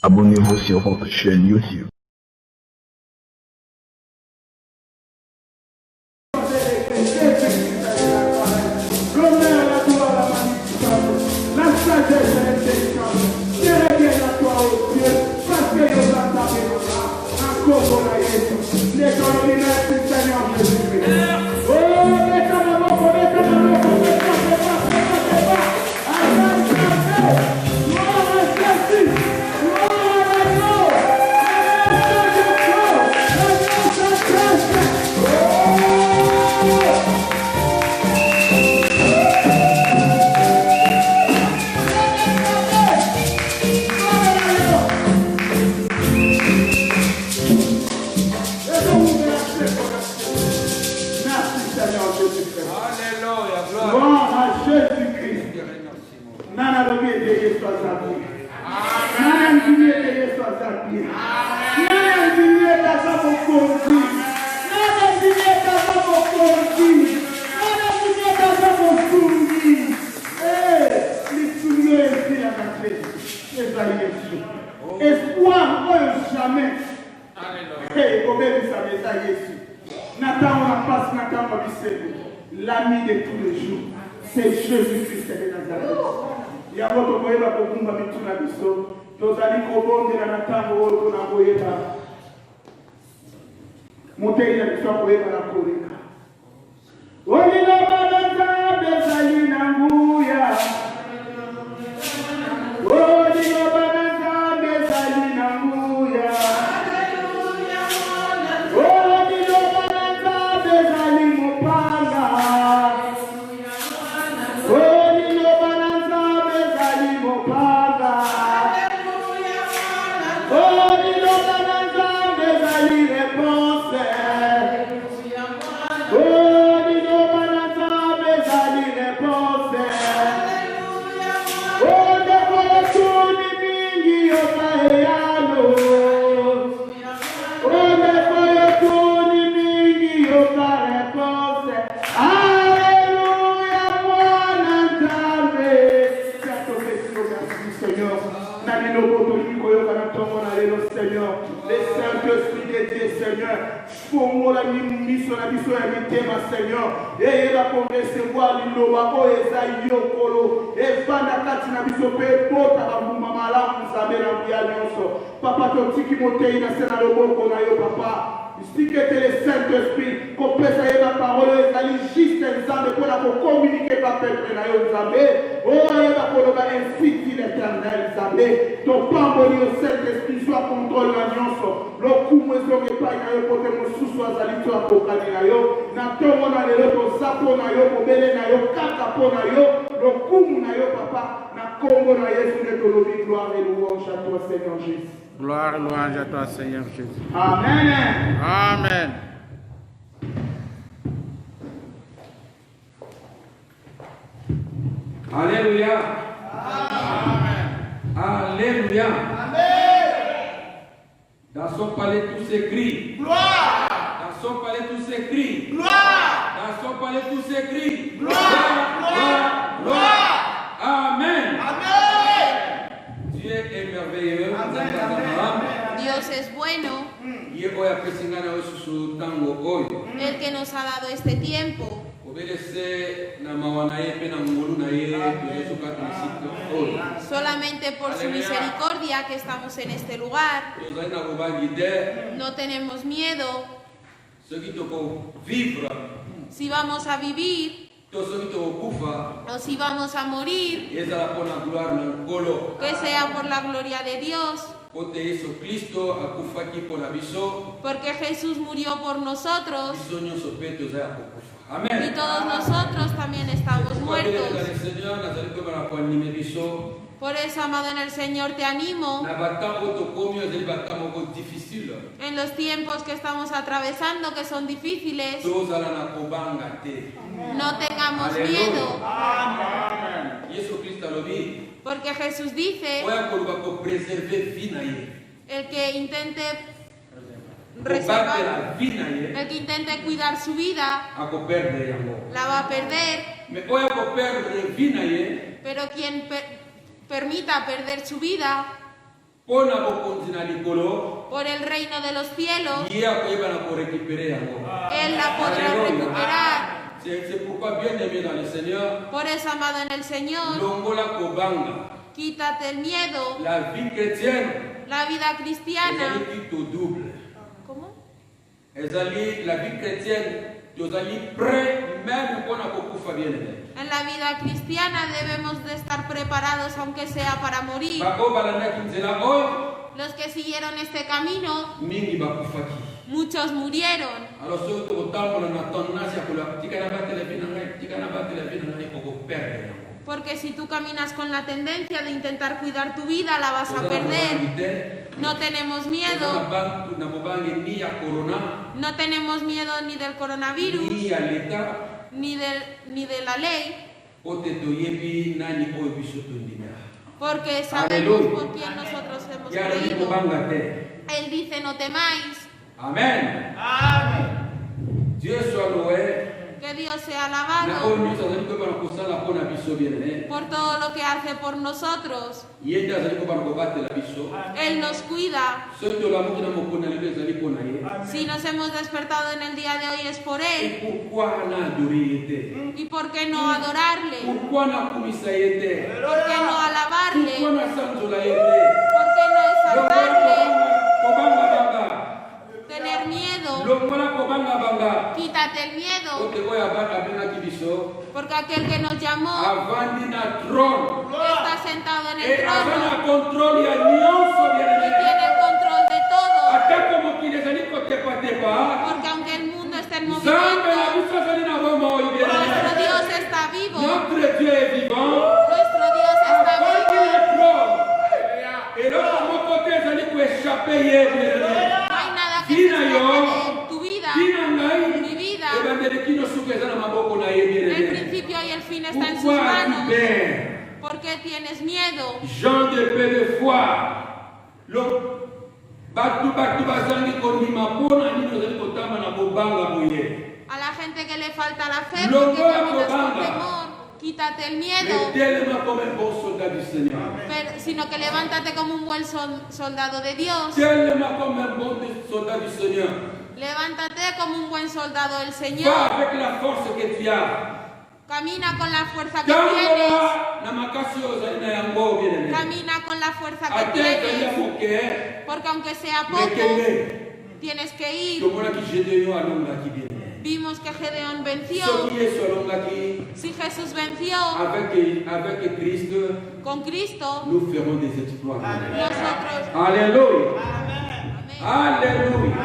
Abonnez-vous sur votre chaîne YouTube. L'ami de tous les jours, c'est Jésus-Christ de Nazareth. Il y a votre moyen de comprendre tout la mission. Nous allons comprendre la natango au Naboyeta. Montez la mission pour la Corée. Olila Balanza, Besalina Mouya. Olila Balanza, Besalina Mouya. Seigneur, et la recevoir l'Iloba, oh, Esaïe, Okolo, et Fanakat, Nabisope, Pota, Mamala, vous savez, la vie alliance. Papa, ton tiki monté, il a sénat le bon qu'on a eu, papa. Si que le Saint-Esprit, qu'on peut savoir la parole, il a juste exemple pour la communiquer par peuple, vous savez. Oh, il va pour le ainsi dit l'Éternel, vous savez. Ton pamboli au Saint-Esprit soit contrôle l'alliance. Le coup, moi, je ne vais pas y pour que mon sous-soit à l'histoire pour Caninayo. Nato, na le to sapo na yo, kobele na yo, kaka po na yo, lokumu na yo, papa, na Congo na Yesu ne tolobi, gloire et louange à toi, Seigneur Jésus. Gloire et louange à toi, Seigneur Jésus. Amen. Amen. Alléluia. Amen. Alléluia. Amen. Dans son palais tout s'écrit. Gloire. Dans son palais tout s'écrit. Gloire. Dans son palais tout s'écrit. Gloire. Gloire. Gloire. Amen. Amen. Dieu est merveilleux. Dios es bueno, el que nos ha dado este tiempo. Solamente por su misericordia que estamos en este lugar. No tenemos miedo. Si vamos a vivir o si vamos a morir, que sea por la gloria de Dios. Porque Jesús murió por nosotros y todos nosotros también estamos muertos. Por eso, amado en el Señor, te animo en los tiempos que estamos atravesando, que son difíciles. No tengamos miedo. Porque Jesús dice, el que intente reservar, el que intente cuidar su vida, la va a perder. Pero quien permita perder su vida, Pona bokonzi na likolo. por el reino de los cielos, Ye akoyeba na ko récupérer yango. Él la podrá Alléluia. recuperar. C'est pourquoi bien aimé dans le Seigneur, Por eso, amado en el Señor, longola kobanga. quítate el miedo. La vie chrétienne, La vida cristiana. ezali tout double. ¿Cómo? Ezali la vie chrétienne, tozali prêt même mpona kokufa bien aimé. En la vida cristiana debemos de estar preparados aunque sea para morir. Bako balandaki nzela oyo, Los que siguieron este camino, mingi bakufaki. muchos murieron. Alors soki tokotambola na tendance ya koloba tika na batela vie na ngai, tika na batela vie na ngai, okoperdre yango. Porque si tú caminas con la tendencia de intentar cuidar tu vida, la vas a perder. No tenemos miedo. Na mobange ni ya corona, No tenemos miedo ni del coronavirus, ni ya leta, ni de la ley, ote toyebi nani oyo biso tondimela. porque sabemos Aleluya. por quién nosotros hemos Ya ni creído. kobanga te. Él dice, no temáis. Amen. Dieu soit loué. Que Dios sea Na alabado oyo nyonso azali koyeba na kosala mpona biso bien aimé. por todo lo que hace por nosotros. Ye nde azali koyeba na kobatela biso. Él nos cuida. Soki tolamuki na mokolo na lelo ezali mpona ye. Si nos hemos despertado en el día de hoy es por Él. Et pourquoi na adore ye te? ¿Y por qué no adorarle? Pourquoi na kumisa ye te? ¿Por qué no alabarle? Pourquoi na sanzola ye te? ¿Por qué no exaltarle? Kobanga banga. Tener miedo. Longola kobanga banga. Quítate el miedo. Ote oyo abengaki biso. Porque aquel que nos llamó Avandi na trône. está sentado en el Et aza trono na contrôle ya nyonso bien y aimé. tiene el control de todo. Atako mokili ezali kotepatepa. Porque aunque el mundo esté en Nzambe na movimiento, biso azali na Roma oyo bien nuestro aimé. Dios está vivo. Notre Dieu est vivant. Nuestro Dios está Avandi vivo. na trône. Eloko moko te ezali koéchappe ye bien aimé. No hay nada que se escape de tu vida. Tina ngai. Mi vida. Ebandeli kino suka eza na maboko na ye bien El aimé. principio y el fin está en sus Pourquoi as-tu manos. peur? ¿Por qué tienes miedo? Jean de peu de foi. Bato bazangi kondima mpona nini ozali kotamba na kobanga boye. A la gente que le falta la fe, Longo porque la caminas con cobanga. temor, quítate el miedo, Mais tellement comme un bon soldat du Seigneur. sino que levántate como un buen soldado de Dios. Tellement comme un bon soldat du Seigneur. Levántate como un buen soldado del Va Señor. avec la force que tu as. Camina con la fuerza que tienes. Tangola na makasi oyo ozali na yango bien aimé. Camina con la fuerza que Ate ezali ya tienes. moke. Porque aunque sea poco, Mekende. tienes que ir. Tomonaki Gédéon alongaki bien aimé. Vimos que Gedeón venció. Soki Yesu alongaki Si Jesús venció avec Christ, con Cristo, nous ferons des exploits. nosotros. Alléluia. Amén. Alléluia.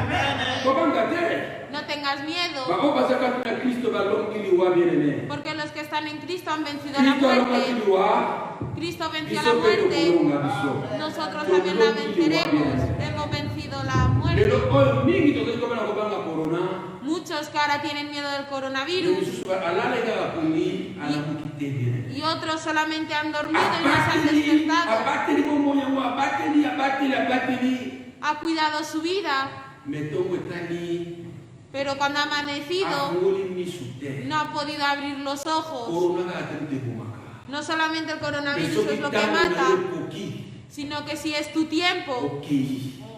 Kobanga te. No tengas miedo. Bao bazaka na Kristo balongi liwa bien aimé. Porque los que están en Cristo han vencido la Kristo alongaki muerte. liwa. Cristo venció la Biso pe muerte. tokolonga biso. Nosotros también la venceremos. Hemos vencido la muerte. Lelo oyo mingi tozali kobana kobanga corona. Muchos que ahora tienen miedo del coronavirus Misusu alala kaka pungi anabuki te bien aimé. y otros solamente han dormido y no se han despertado. Abateli bombo yango abateli. Ha cuidado su vida, Metongo etali. pero cuando ha amanecido Afungoli misu te. no ha podido abrir los ojos. Corona kaka te te bumaka. No solamente el coronavirus Soki es lo que tango na mata, ye poki. sino que si es tu tiempo, Ok.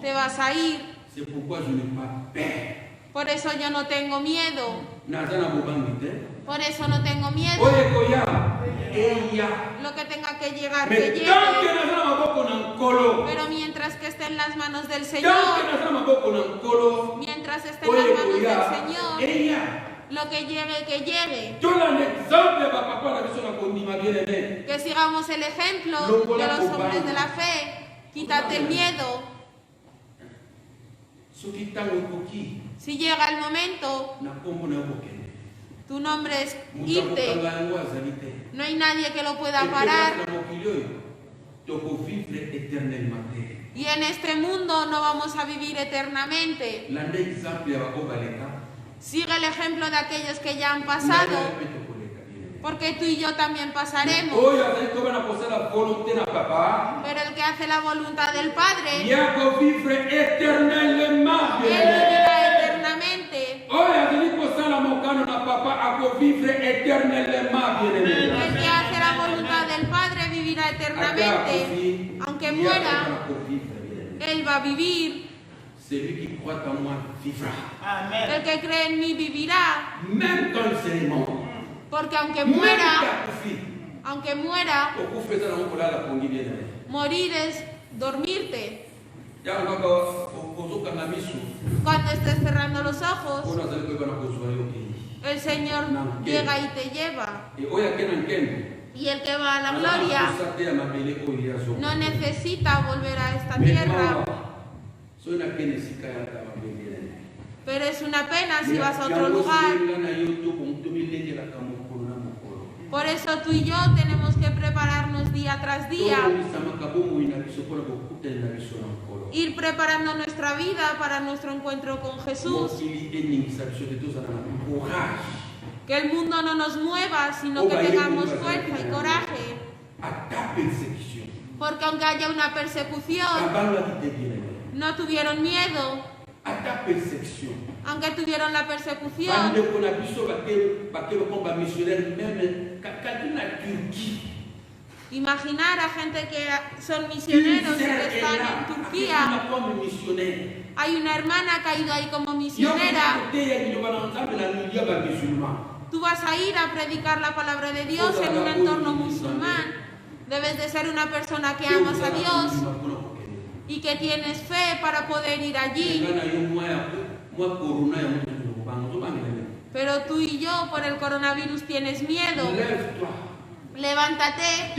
te vas a ir. C'est pourquoi je n'ai pas peur. Por eso yo no tengo miedo. Naza na bobangi te. Por eso no tengo miedo. Oye koya. Eya. Lo que tenga que llegar, que Mais tant que llegue. naza na maboko na nkolo. Pero mientras que esté en las manos del Tant que Señor, naza na maboko na nkolo. mientras esté en Oye las manos del koya. Señor, Eya. lo que llegue. Tola un exemple ya bapapa na biso na kondima bien aimé. Que sigamos el ejemplo de los hombres de la fe. Quítate el miedo. Soki tango ekoki. Si llega el momento, Na kombo na yo kokende. tu nombre es Moto irte. akokanga yango azali te. No hay nadie que lo pueda Et parar. peut-être na mokili oyo tokovivre éternellement te. Y en este mundo no vamos a vivir eternamente. Landa exemple ya baoyo baleka. Sigue el ejemplo de aquellos que ya han pasado, porque tú y yo también pasaremos. Oyo azali kobana kosala volonté na papa. Pero el que hace la voluntad del Padre, Ya kovivre éternellement Él bien aimé. vivirá eternamente. Oyo azali kosala mokano na papa akovivre éternellement bien aimé. El que hace la voluntad del Padre vivirá eternamente. Aunque muera, va a vivir. Celui qui croit en moi vivra. El que cree en mí vivirá. Même quand il serait mort. Porque aunque Même muera, quand il morir es dormirte. ya Cuando estés cerrando los ojos, el Señor llega y te lleva. Y el que va a la gloria no necesita volver a esta tierra. Pero es una pena si vas a otro lugar. Por eso tú y yo tenemos que prepararnos día tras día. Ir preparando nuestra vida para nuestro encuentro con Jesús. Que el mundo no nos mueva, sino que tengamos fuerza y coraje. Porque aunque haya una persecución, no tuvieron miedo. Aunque tuvieron la persecución, imaginar a gente que son misioneros y que están en Turquía. Hay una hermana que ha ido ahí como misionera. Tú vas a ir a predicar la palabra de Dios en un entorno musulmán. Debes de ser una persona que amas a Dios y que tienes fe para poder ir allí. Pero tú y yo por el coronavirus tienes miedo. Levántate.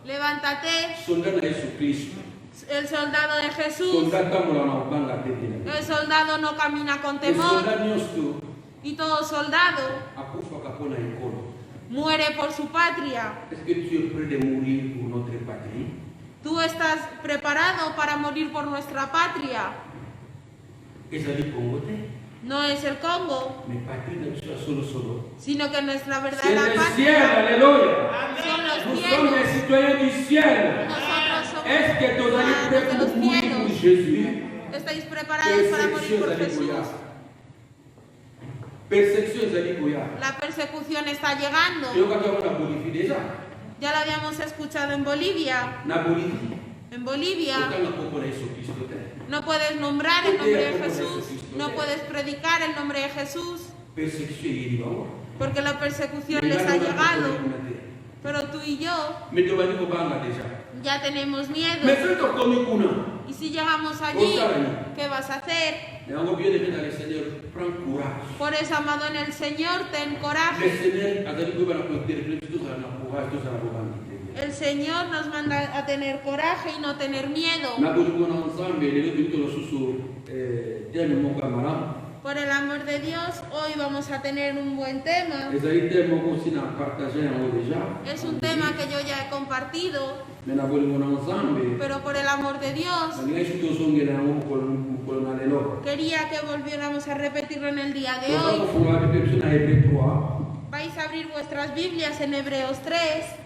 Levántate. El soldado de Jesús. El soldado no camina con temor. Y todo soldado muere por su patria. ¿Tú estás preparado para morir por nuestra patria? No es el Congo, sino que nuestra verdadera patria son los cielos. Nosotros somos ciudadanos de los cielos. ¿Estáis preparados para morir por Jesús? La persecución está llegando. Ya lo habíamos escuchado en Bolivia. En Bolivia no puedes nombrar el nombre de Jesús, no puedes predicar el nombre de Jesús, porque la persecución les ha llegado. Pero tú y yo ya tenemos miedo. Y si llegamos allí, ¿qué vas a hacer? Por eso, amado en el Señor, ten coraje. El Señor nos manda a tener coraje y no tener miedo. Por el amor de Dios, hoy vamos a tener un buen tema. Es un tema que yo ya he compartido. Pero por el amor de Dios, quería que volviéramos a repetirlo en el día de hoy. Vais a abrir vuestras Biblias en Hebreos 3.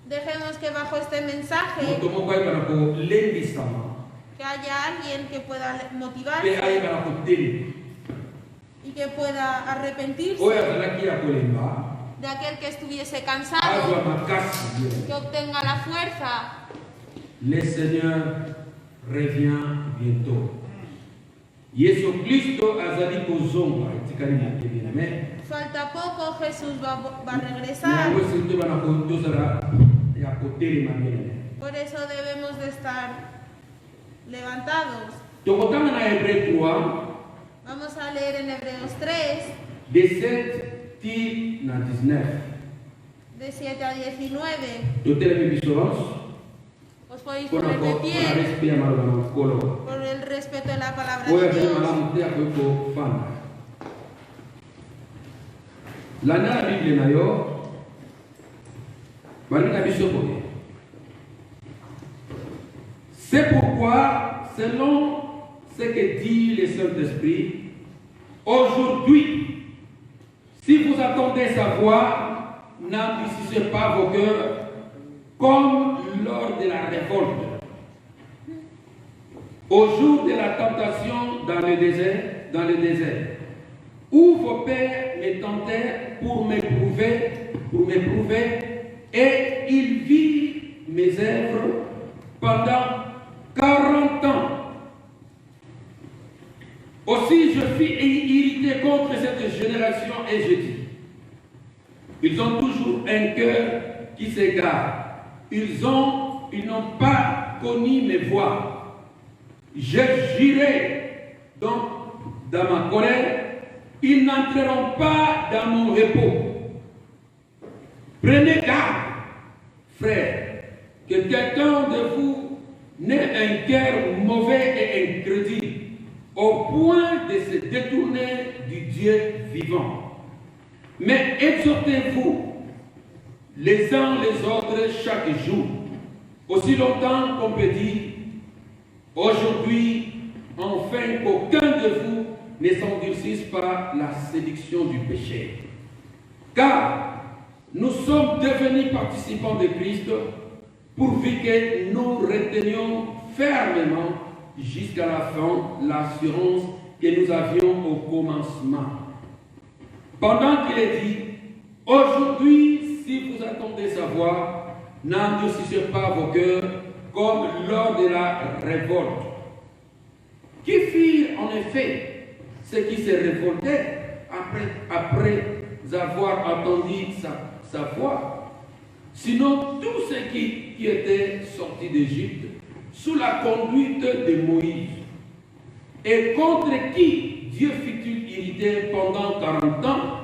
Dejemos que bajo este mensaje que haya alguien que pueda motivarse y que pueda arrepentirse de aquel que estuviese cansado, que obtenga la fuerza. Le Seigneur revient bientôt. Yesu-Kristo azali kozonga etikali bien. Falta poco, Jesús va a regresar. Por eso debemos de estar levantados. Vamos a leer en Hebreos 3, de 7 a 19. De 7 a 19. Os podéis Por poner de pie favor. por el respeto de la palabra de Dios. La Bible na yo balina biso boye. C'est pourquoi, selon ce que dit le Saint-Esprit, aujourd'hui, si vous attendez sa voix, n'endurcissez pas vos cœurs comme lors de la révolte, au jour de la tentation dans le désert, où vos pères me tentaient pour m'éprouver, et ils virent mes œuvres pendant 40 ans. Aussi je fus irrité contre cette génération et je dis, ils ont toujours un cœur qui s'égare. Ils n'ont pas connu mes voies. Je jurai donc dans ma colère, ils n'entreront pas dans mon repos. Prenez garde, frères, que quelqu'un de vous n'ait un cœur mauvais et incrédule, au point de se détourner du Dieu vivant. Mais exhortez-vous les uns les autres chaque jour, aussi longtemps qu'on peut dire, aujourd'hui, enfin qu'aucun de vous ne s'endurcisse par la séduction du péché. Car nous sommes devenus participants de Christ, pourvu que nous retenions fermement jusqu'à la fin l'assurance que nous avions au commencement. Pendant qu'il est dit, aujourd'hui, si vous attendez sa voix, n'endurcissez pas vos cœurs comme lors de la révolte. Qui firent en effet ceux qui se révoltaient après avoir entendu sa voix? Sinon, tous ceux qui étaient sortis d'Égypte sous la conduite de Moïse, et contre qui Dieu fut-il irrité pendant 40 ans,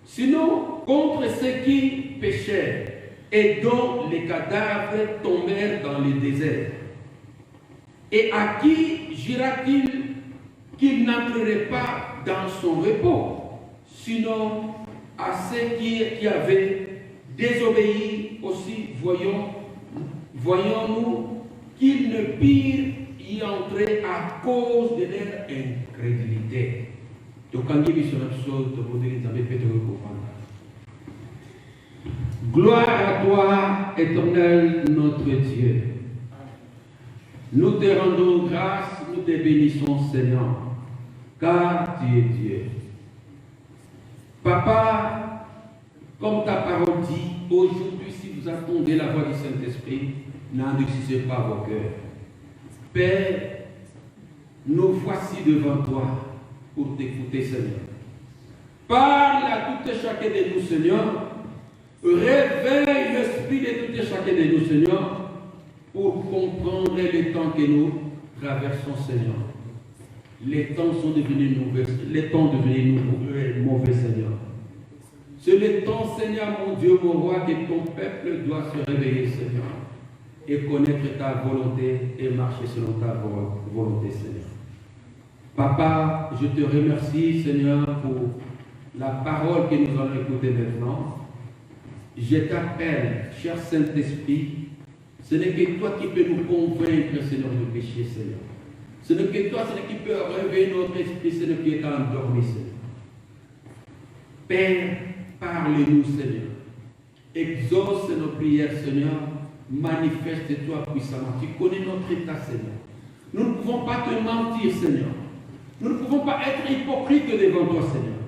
sinon contre ceux qui péchèrent et dont les cadavres tombèrent dans le désert. Et à qui jura-t-il qu'il n'entrerait pas dans son repos, sinon à ceux qui avaient désobéi aussi, voyons-nous qu'ils ne purent y entrer à cause de leur incrédulité. Gloire à toi, éternel notre Dieu. Nous te rendons grâce, nous te bénissons, Seigneur, car tu es Dieu. Papa, comme ta parole dit, aujourd'hui, si vous attendez la voix du Saint-Esprit, n'endurcissez pas vos cœurs. Père, nous voici devant toi pour t'écouter, Seigneur. Parle à tout et chacun de nous, Seigneur. Réveille l'esprit de tout et chacun de nous, Seigneur, pour comprendre les temps que nous traversons, Seigneur. Les temps sont devenus mauvais, mauvais, Seigneur. C'est le temps, Seigneur, mon Dieu, mon roi, que ton peuple doit se réveiller, Seigneur, et connaître ta volonté et marcher selon ta volonté, Seigneur. Papa, je te remercie, Seigneur, pour la parole que nous allons écouter maintenant. Je t'appelle, cher Saint-Esprit, ce n'est que toi qui peux nous convaincre, Seigneur, de péché, Seigneur. Ce n'est que toi, Seigneur, qui peux réveiller notre esprit, Seigneur, qui est endormi, Seigneur. Père, parle-nous, Seigneur. Exauce nos prières, Seigneur. Manifeste-toi puissamment. Tu connais notre état, Seigneur. Nous ne pouvons pas te mentir, Seigneur. Nous ne pouvons pas être hypocrites devant toi, Seigneur.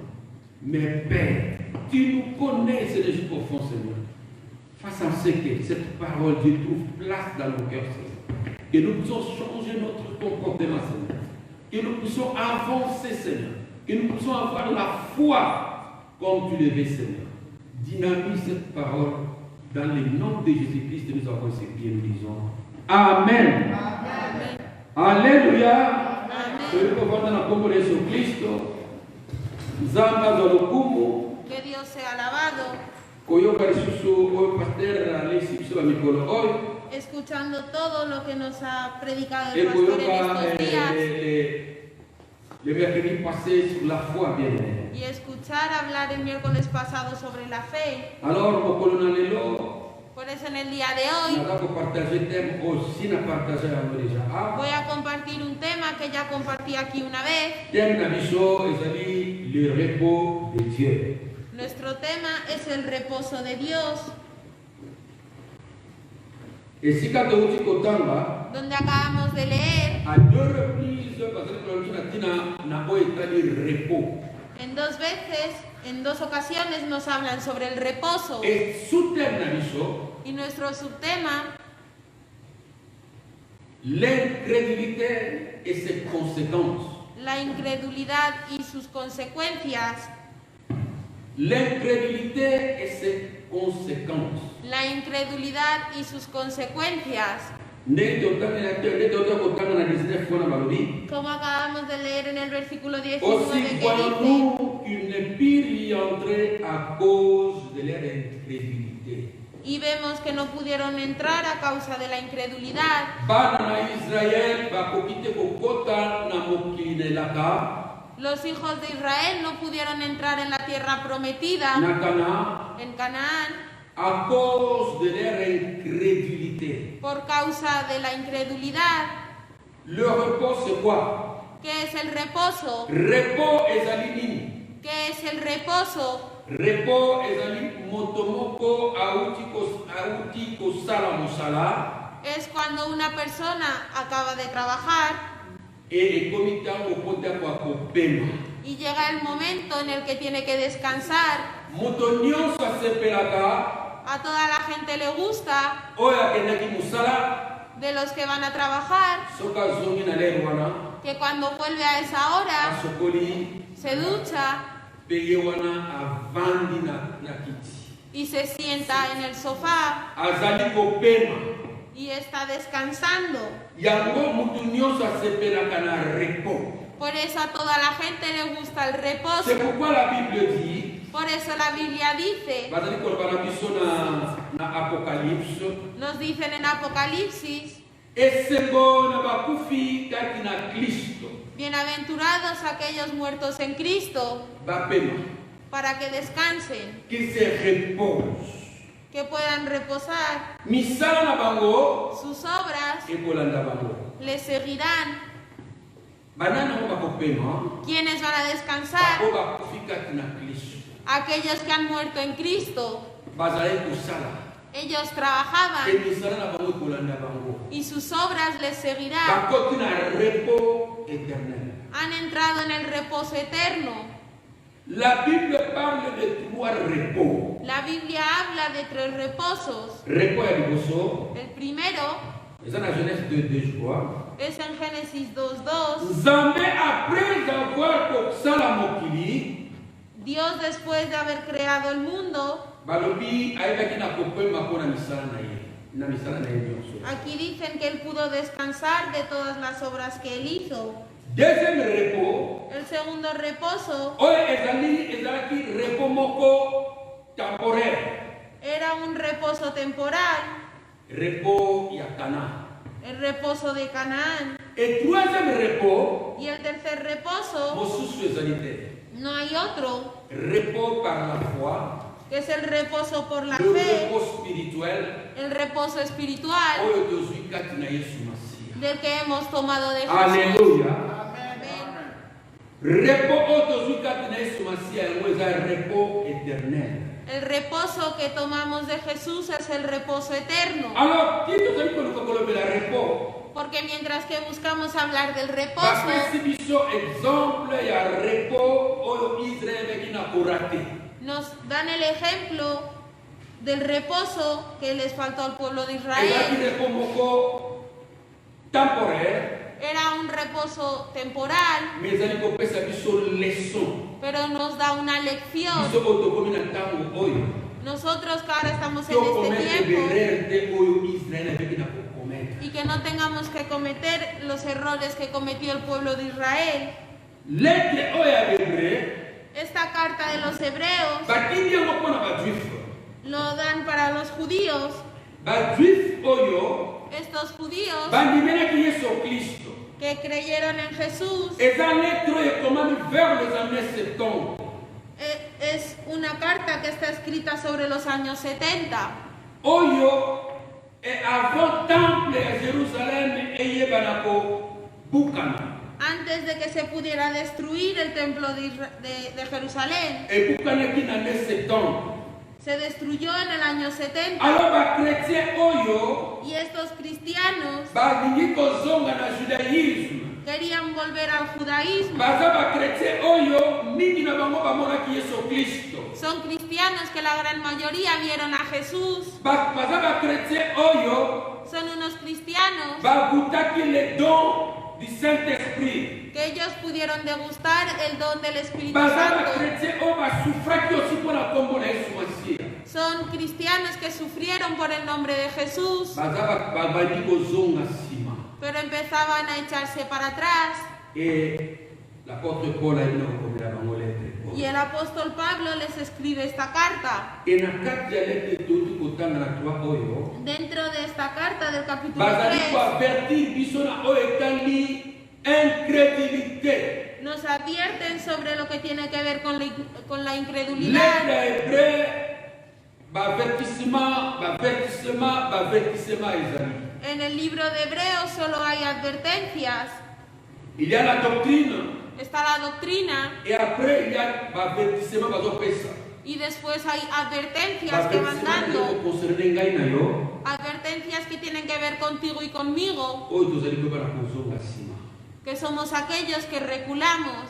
Mais Père, tu nous connais, Seigneur, jusqu'au fond, Seigneur. Face à ce que cette parole, Dieu, trouve place dans nos cœurs, Seigneur. Que nous puissions changer notre comportement, Seigneur. Que nous puissions avancer, Seigneur. Que nous puissions avoir la foi comme tu le veux, Seigneur. Dynamise cette parole. Dans le nom de Jésus-Christ, nous avons ces pieds, nous disons Amen. Amen. Alléluia. Que Dios sea alabado. Escuchando todo lo que nos ha predicado el pastor en estos días. Y escuchar hablar el miércoles pasado sobre la fe. Por eso en el día de hoy voy a compartir un tema que ya compartí aquí una vez. Nuestro tema es el reposo de Dios. Donde acabamos de leer, en dos veces, en dos ocasiones nos hablan sobre el reposo. Y nuestro subtema L'incrédulité et ses conséquences. La incredulidad y sus consecuencias. L'incrédulité et ses conséquences. La incredulidad y sus consecuencias. Como acabamos de leer en el versículo 19 Aussi que voyons-nous qu'ils ne purent y entrer à cause de leur incrédulité. Y vemos que no pudieron entrar a causa de la incredulidad. Los hijos de Israel no pudieron entrar en la tierra prometida, en Canaán, à cause de leur incrédulité. Por causa de la incredulidad. Le repos, c'est quoi? ¿Qué es el reposo? Repos es alimini. ¿Qué es el reposo? Repos es alimini. Motomoko autiko sala musala. Es cuando una persona acaba de trabajar y llega el momento en el que tiene que descansar. A toda la gente le gusta, de los que van a trabajar, que cuando vuelve a esa hora se ducha y se sienta en el sofá y está descansando. Por eso a toda la gente le gusta el reposo. Por eso la Biblia dice, nos dicen en Apocalipsis, bienaventurados aquellos muertos en Cristo, para que descansen, que puedan reposar. Sus obras les seguirán. ¿Quiénes van a descansar? Aquellos que han muerto en Cristo. Ellos trabajaban y sus obras les seguirán. Han entrado en el reposo eterno. La Biblia habla de 3 repos. La Biblia habla de 3 reposos. El primero es en Genèse 2:2, je crois. Es en Génesis 2:2. Dios, después de haber creado el mundo, aquí dicen que él pudo descansar de todas las obras que él hizo. El segundo reposo era un reposo temporal. El reposo de Canaán. Y el tercer reposo, no hay otro, que es el reposo por la fe, el reposo espiritual del que hemos tomado de Jesús. Aleluya. El reposo que tomamos de Jesús es el reposo eterno. Porque mientras que buscamos hablar del reposo, nos dan el ejemplo del reposo que les faltó al pueblo de Israel. Era un reposo temporal, pero nos da una lección. Nosotros que ahora estamos en este tiempo y que no tengamos que cometer los errores que cometió el pueblo de Israel. Esta carta de los hebreos lo dan para los judíos. Estos judíos que creyeron en Jesús, es una carta que está escrita sobre los años 70. Antes de que se pudiera destruir el templo de Jerusalén. Se destruyó en el año 70. Y estos cristianos querían volver al judaísmo. Son cristianos cristianos que la gran mayoría vieron a Jesús. Son unos cristianos que ellos pudieron degustar el don del Espíritu Santo. Son cristianos que sufrieron por el nombre de Jesús, pero empezaban a echarse para atrás. Y el apóstol Pablo les escribe esta carta. Dentro de esta carta del capítulo 3 nos advierten sobre lo que tiene que ver con la incredulidad. En el libro de Hebreos solo hay advertencias. Está la doctrina. Y después hay advertencias que van dando. Advertencias que tienen que ver contigo y conmigo. Que somos aquellos que reculamos.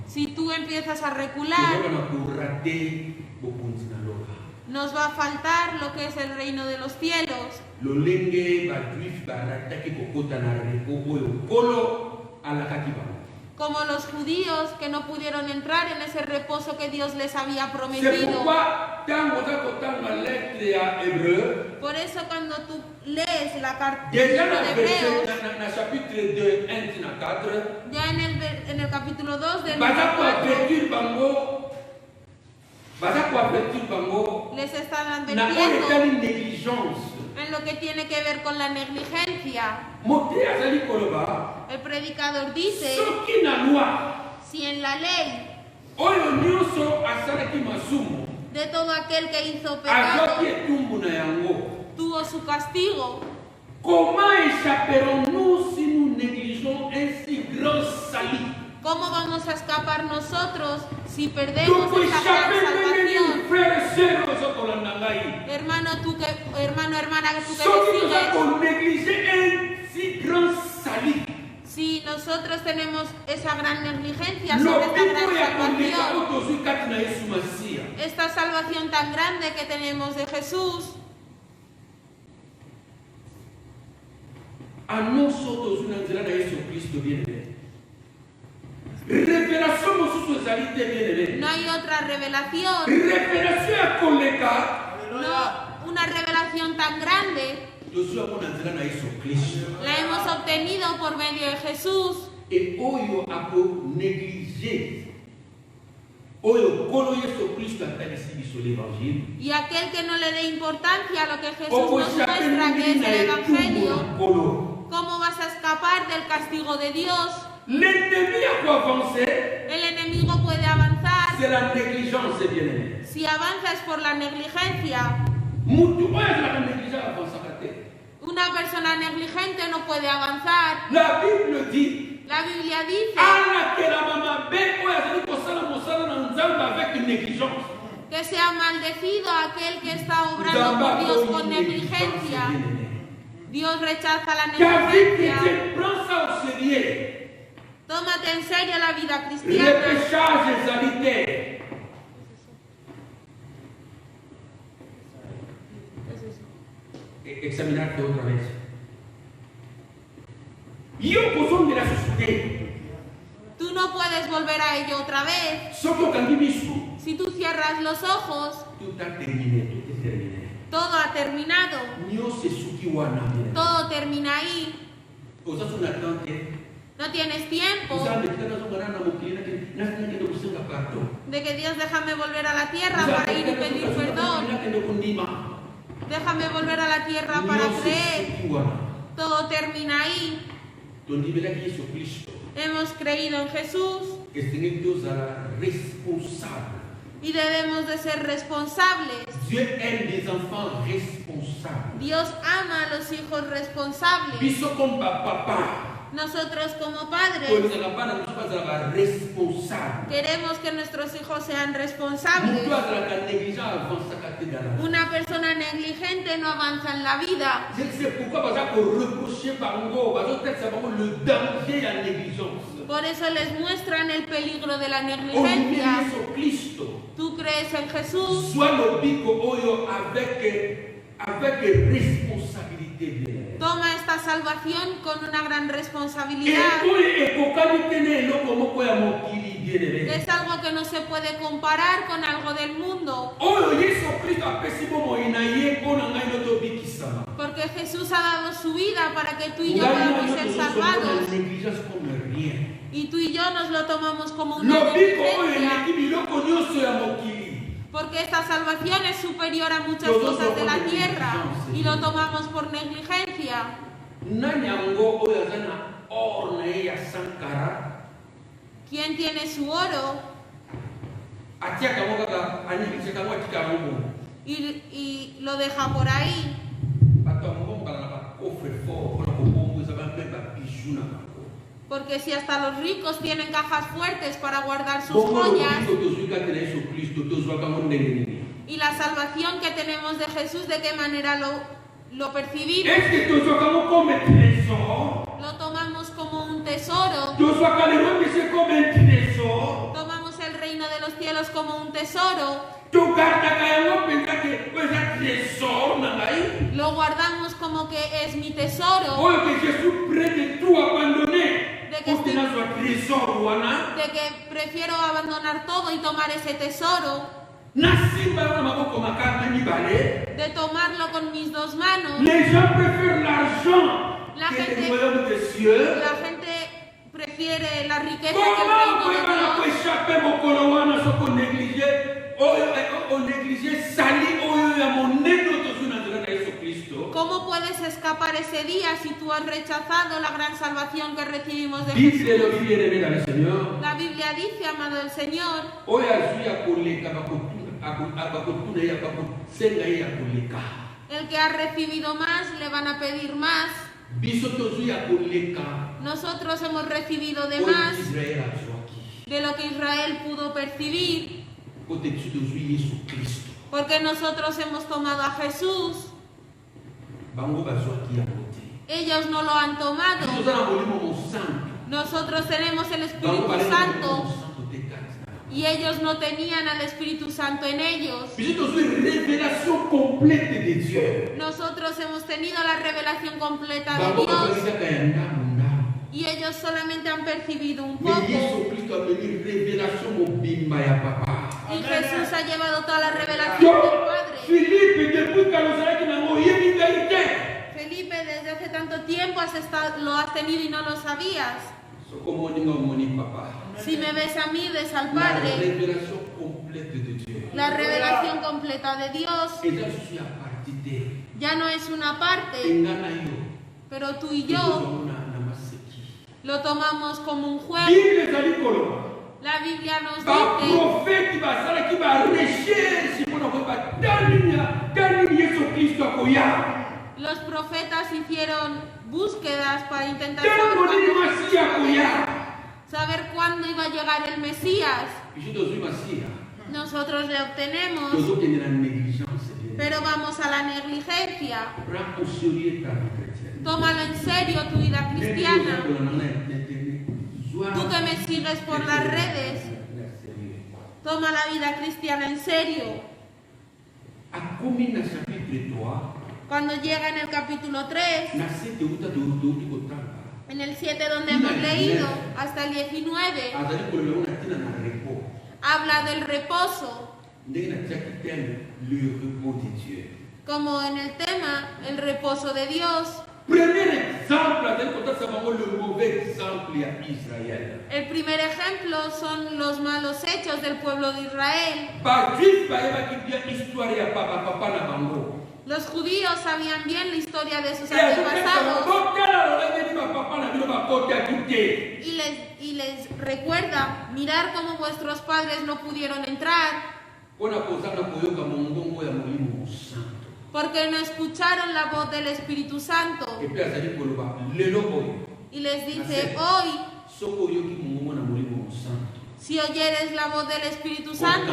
Si tú empiezas a recular, nos va a faltar lo que es el reino de los cielos. Como los judíos que no pudieron entrar en ese reposo que Dios les había prometido. Por eso cuando tú lees la carta de Hebreos, ya en el capítulo 2 del les están advirtiendo en lo que tiene que ver con la negligencia. El predicador dice, si en la ley de todo aquel que hizo pecado tuvo su castigo, ¿cómo vamos a escapar nosotros si perdemos esa gran salvación? Hermana, que tú que me sigues, si nosotros tenemos esa gran negligencia sobre esta gran salvación, esta salvación tan grande que tenemos de Jesús, a nosotros una entrada a Jesucristo viene. Revelación no hay otra revelación. No, una revelación tan grande. La hemos obtenido por medio de Jesús. Y aquel que no le dé importancia a lo que Jesús nos muestra, que es el Evangelio, ¿cómo vas a escapar del castigo de Dios? El enemigo puede avanzar si avanzas por la negligencia. Una persona negligente no puede avanzar. La Biblia dice que sea maldecido aquel que está obrando por Dios con negligencia. Dios rechaza la negligencia. Tómate en serio la vida cristiana. Examinarte otra vez. Tú no puedes volver a ello otra vez. Si tú cierras los ojos, todo ha terminado. Todo termina ahí. No tienes tiempo de que Dios déjame volver a la tierra para ir y pedir perdón. Déjame volver a la tierra para creer. Todo termina ahí. Hemos creído en Jesús y debemos de ser responsables. Dios ama a los hijos responsables. Nosotros como padres queremos que nuestros hijos sean responsables. Una persona negligente no avanza en la vida. Por eso les muestran el peligro de la negligencia. Tú crees en Jesús, toma esta salvación con una gran responsabilidad. Es algo que no se puede comparar con algo del mundo. Porque Jesús ha dado su vida para que tú y yo podamos ser salvados. Y tú y yo nos lo tomamos como una negligencia. Porque esta salvación es superior a muchas cosas de la tierra y lo tomamos por negligencia. ¿Quién tiene su oro? Y lo deja por ahí. Porque si hasta los ricos tienen cajas fuertes para guardar sus joyas, y la salvación que tenemos de Jesús, ¿de qué manera lo percibimos? Lo tomamos como un tesoro. Tomamos el reino de los cielos como un tesoro. Lo guardamos como que es mi tesoro. De que prefiero abandonar todo y tomar ese tesoro. De tomarlo con mis dos manos. La gente prefiere la riqueza que el reino de Dios. ¿Cómo puedes escapar ese día si tú has rechazado la gran salvación que recibimos de Jesús? La Biblia dice, amado el Señor, el que ha recibido más, le van a pedir más. Nosotros hemos recibido de más de lo que Israel pudo percibir, porque nosotros hemos tomado a Jesús. Ellos no lo han tomado. Nosotros tenemos el Espíritu Santo y ellos no tenían al Espíritu Santo en ellos. Nosotros hemos tenido la revelación completa de Dios y ellos solamente han percibido un poco. Y Jesús ha llevado toda la revelación del Padre. Felipe, desde hace tanto tiempo lo has tenido y no lo sabías. Si me ves a mí, ves al Padre. La revelación completa de Dios ya no es una parte, pero tú y yo lo tomamos como un juego. La Biblia nos dice, los profetas hicieron búsquedas para intentar saber cuándo iba a llegar el Mesías. Nosotros le obtenemos, pero vamos a la negligencia. Tómalo en serio tu vida cristiana. Tú que me sigues por las redes, toma la vida cristiana en serio. Cuando llega en el capítulo 3, en el 7 donde hemos leído, hasta el 19, habla del reposo, como en el tema, el reposo de Dios. El primer ejemplo son los malos hechos del pueblo de Israel. Los judíos sabían bien la historia de sus antepasados y les recuerda, mirar cómo vuestros padres no pudieron entrar porque no escucharon la voz del Espíritu Santo. Y les dice, hoy, si oyeres la voz del Espíritu Santo,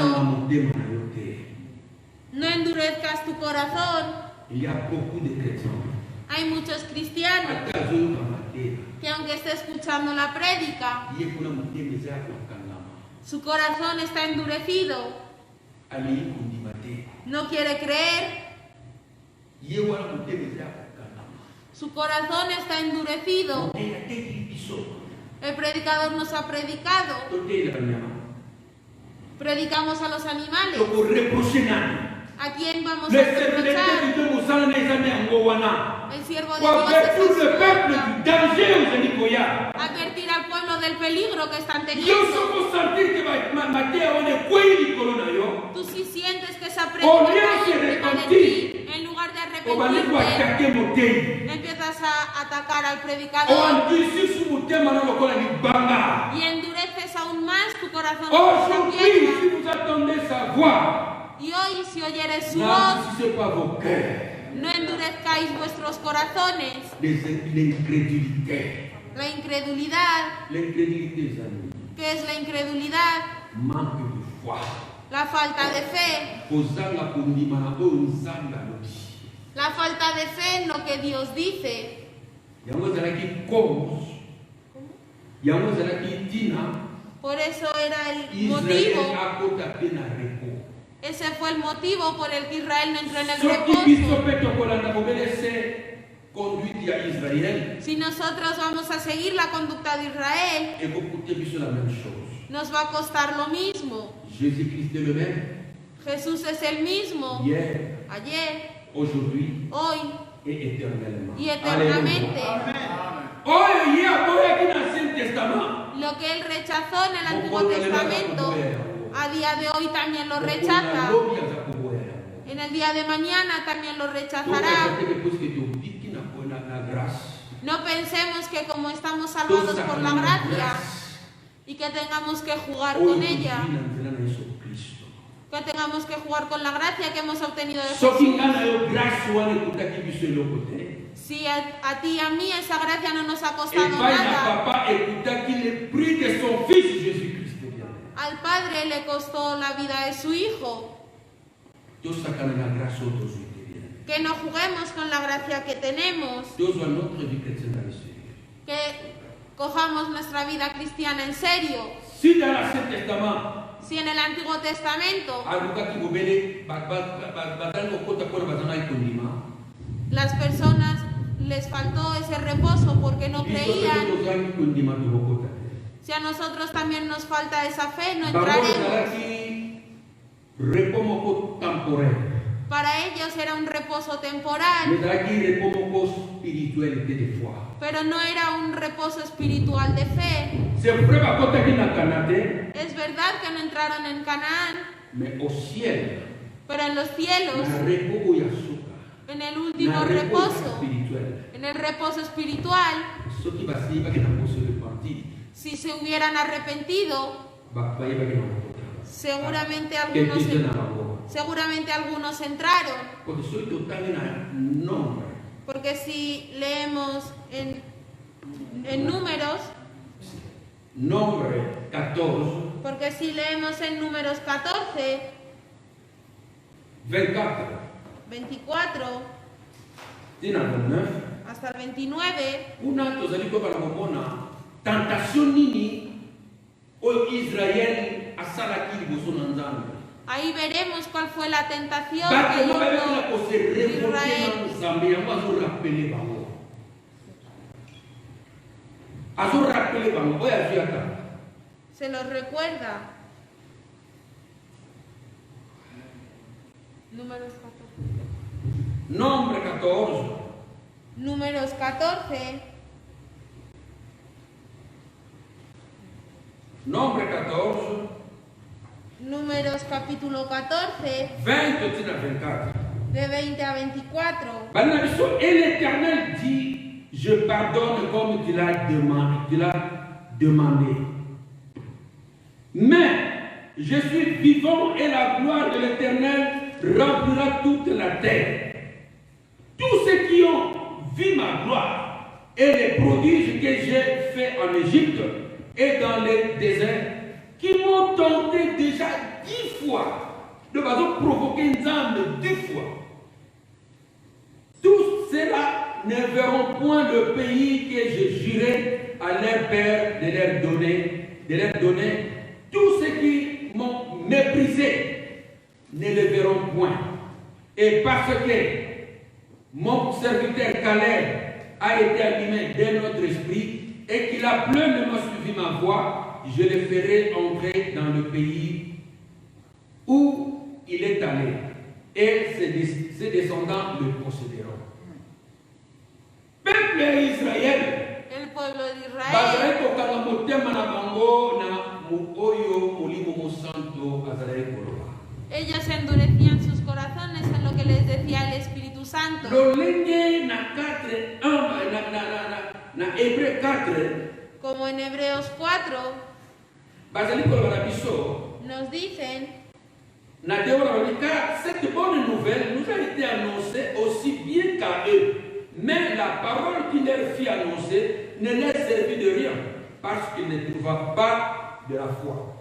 no endurezcas tu corazón. Hay muchos cristianos que aunque esté escuchando la prédica, su corazón está endurecido. no quiere creer. Su corazón está endurecido. El predicador nos ha predicado. Predicamos a los animales. ¿A quién vamos a reprochar? El siervo de Dios es advertir al pueblo del peligro que están teniendo. Tú sí sientes que esa predicación de ti, en lugar de arrepentirte, empiezas a atacar al predicador y endureces aún más tu corazón. Y hoy, si oyeres su voz, no endurezcáis vuestros corazones. La incredulidad. ¿Qué es la incredulidad? La falta de fe. La falta de fe en lo que Dios dice. Por eso era el motivo. Ese fue el motivo por el que Israel no entró en el reposo. Si nosotros vamos a seguir la conducta de Israel, nos va a costar lo mismo. Jesús es el mismo ayer, hoy y eternamente. Lo que él rechazó en el Antiguo Testamento, a día de hoy también lo rechaza. En el día de mañana también lo rechazará. No pensemos que como estamos salvados por la gracia y que tengamos que jugar con ella, que tengamos que jugar con la gracia que hemos obtenido de Jesús. Si a ti y a mí esa gracia no nos ha costado nada, al Padre le costó la vida de su Hijo. Que no juguemos con la gracia que tenemos. Que cojamos nuestra vida cristiana en serio. Si en el Antiguo Testamento las personas les faltó ese reposo porque no creían, si a nosotros también nos falta esa fe, no entraremos. Para ellos era un reposo temporal, pero no era un reposo espiritual de fe. Es verdad que no entraron en Canaán, pero en los cielos, en el último reposo, en el reposo espiritual, si se hubieran arrepentido, seguramente algunos entraron. Porque si leemos en Números, porque si leemos en Números 14, 24 hasta el 29, ahí veremos cuál fue la tentación que hizo Israel. Se los recuerda. Números 14. Números 14. Números capítulo 14. 20 de 20 a 24. Et l'Éternel dit, je pardonne comme tu l'as demandé. Mais je suis vivant et la gloire de l'Éternel remplira toute la terre. Tous ceux qui ont vu ma gloire et les prodiges que j'ai fait en Égypte et dans le désert, qui m'ont tenté déjà 10 fois, de façon provoquer une âme 10 fois. Tous ceux-là ne verront point le pays que je jurai à leur père de leur donner. Tous ceux qui m'ont méprisé ne le verront point. Et parce que mon serviteur Caleb a été animé d'un autre esprit et qu'il a pleinement suivi ma voix, je le ferai entrer dans le pays où il est allé et ses descendants le posséderont. Peuple Israël, el pueblo de Israel, ellos endurecían sus corazones en lo que les decía el Espíritu Santo. Como en Hebreos 4 nos dicen, cette bonne nouvelle nous a été annoncée aussi bien qu'à eux. Mais la parole qui leur fit annoncer ne leur servit de rien, parce qu'ils ne trouvaient pas de la foi.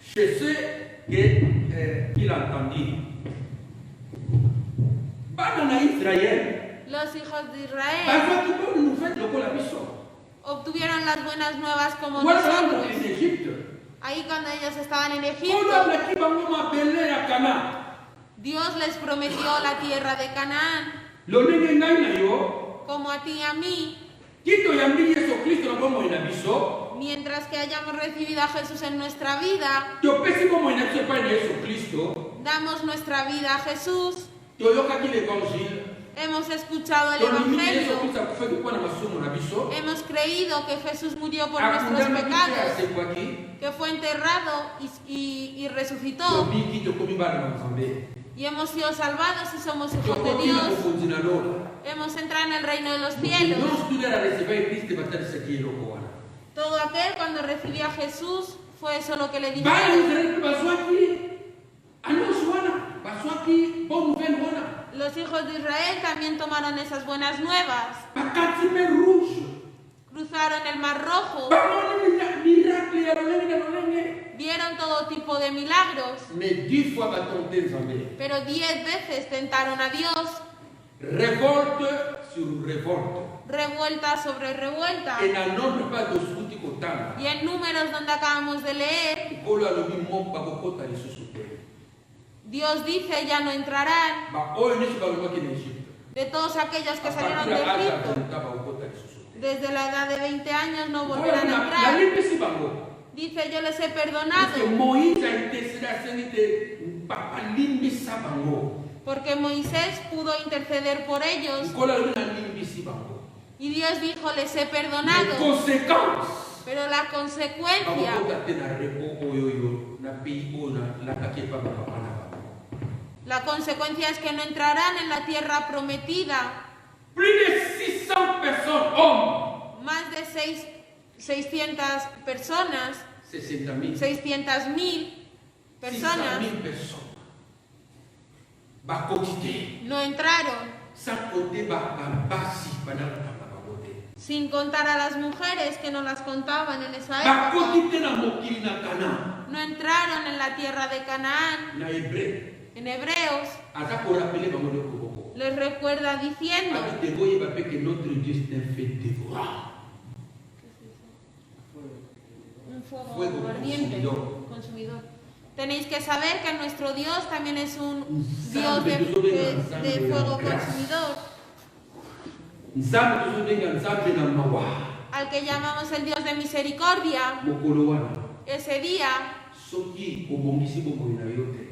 Chez ceux qu'il entendit. Los hijos de Israel obtuvieron las buenas nuevas como nosotros. Ahí cuando ellos estaban en Egipto, Dios les prometió la tierra de Canaán. Como a ti y a mí, mientras que hayamos recibido a Jesús en nuestra vida, damos nuestra vida a Jesús. Hemos escuchado el Evangelio. Hemos creído que Jesús murió por nuestros pecados, que fue enterrado y resucitó. Y hemos sido salvados y somos hijos de Dios. Hemos entrado en el reino de los cielos. Todo aquel cuando recibió a Jesús fue eso lo que le dijeron. Los hijos de Israel también tomaron esas buenas nuevas. Cruzaron el Mar Rojo. Vieron todo tipo de milagros. Pero 10 veces tentaron a Dios. Revuelta sobre revuelta. Y en Números, donde acabamos de leer, Dios dice, ya no entrarán. De todos aquellos que salieron de Egipto, desde la edad de 20 años no volverán a entrar. Dice, yo les he perdonado. Porque Moisés pudo interceder por ellos. Y Dios dijo, les he perdonado. Pero la consecuencia es que no entrarán en la tierra prometida. Más de 600 personas, 600.000 personas no entraron, sin contar a las mujeres que no las contaban en esa época. No entraron en la tierra de Canaán. En Hebreos les recuerda diciendo, un fuego ardiente, consumidor. Tenéis que saber que nuestro Dios también es un Dios de fuego consumidor, al que llamamos el Dios de misericordia. Ese día,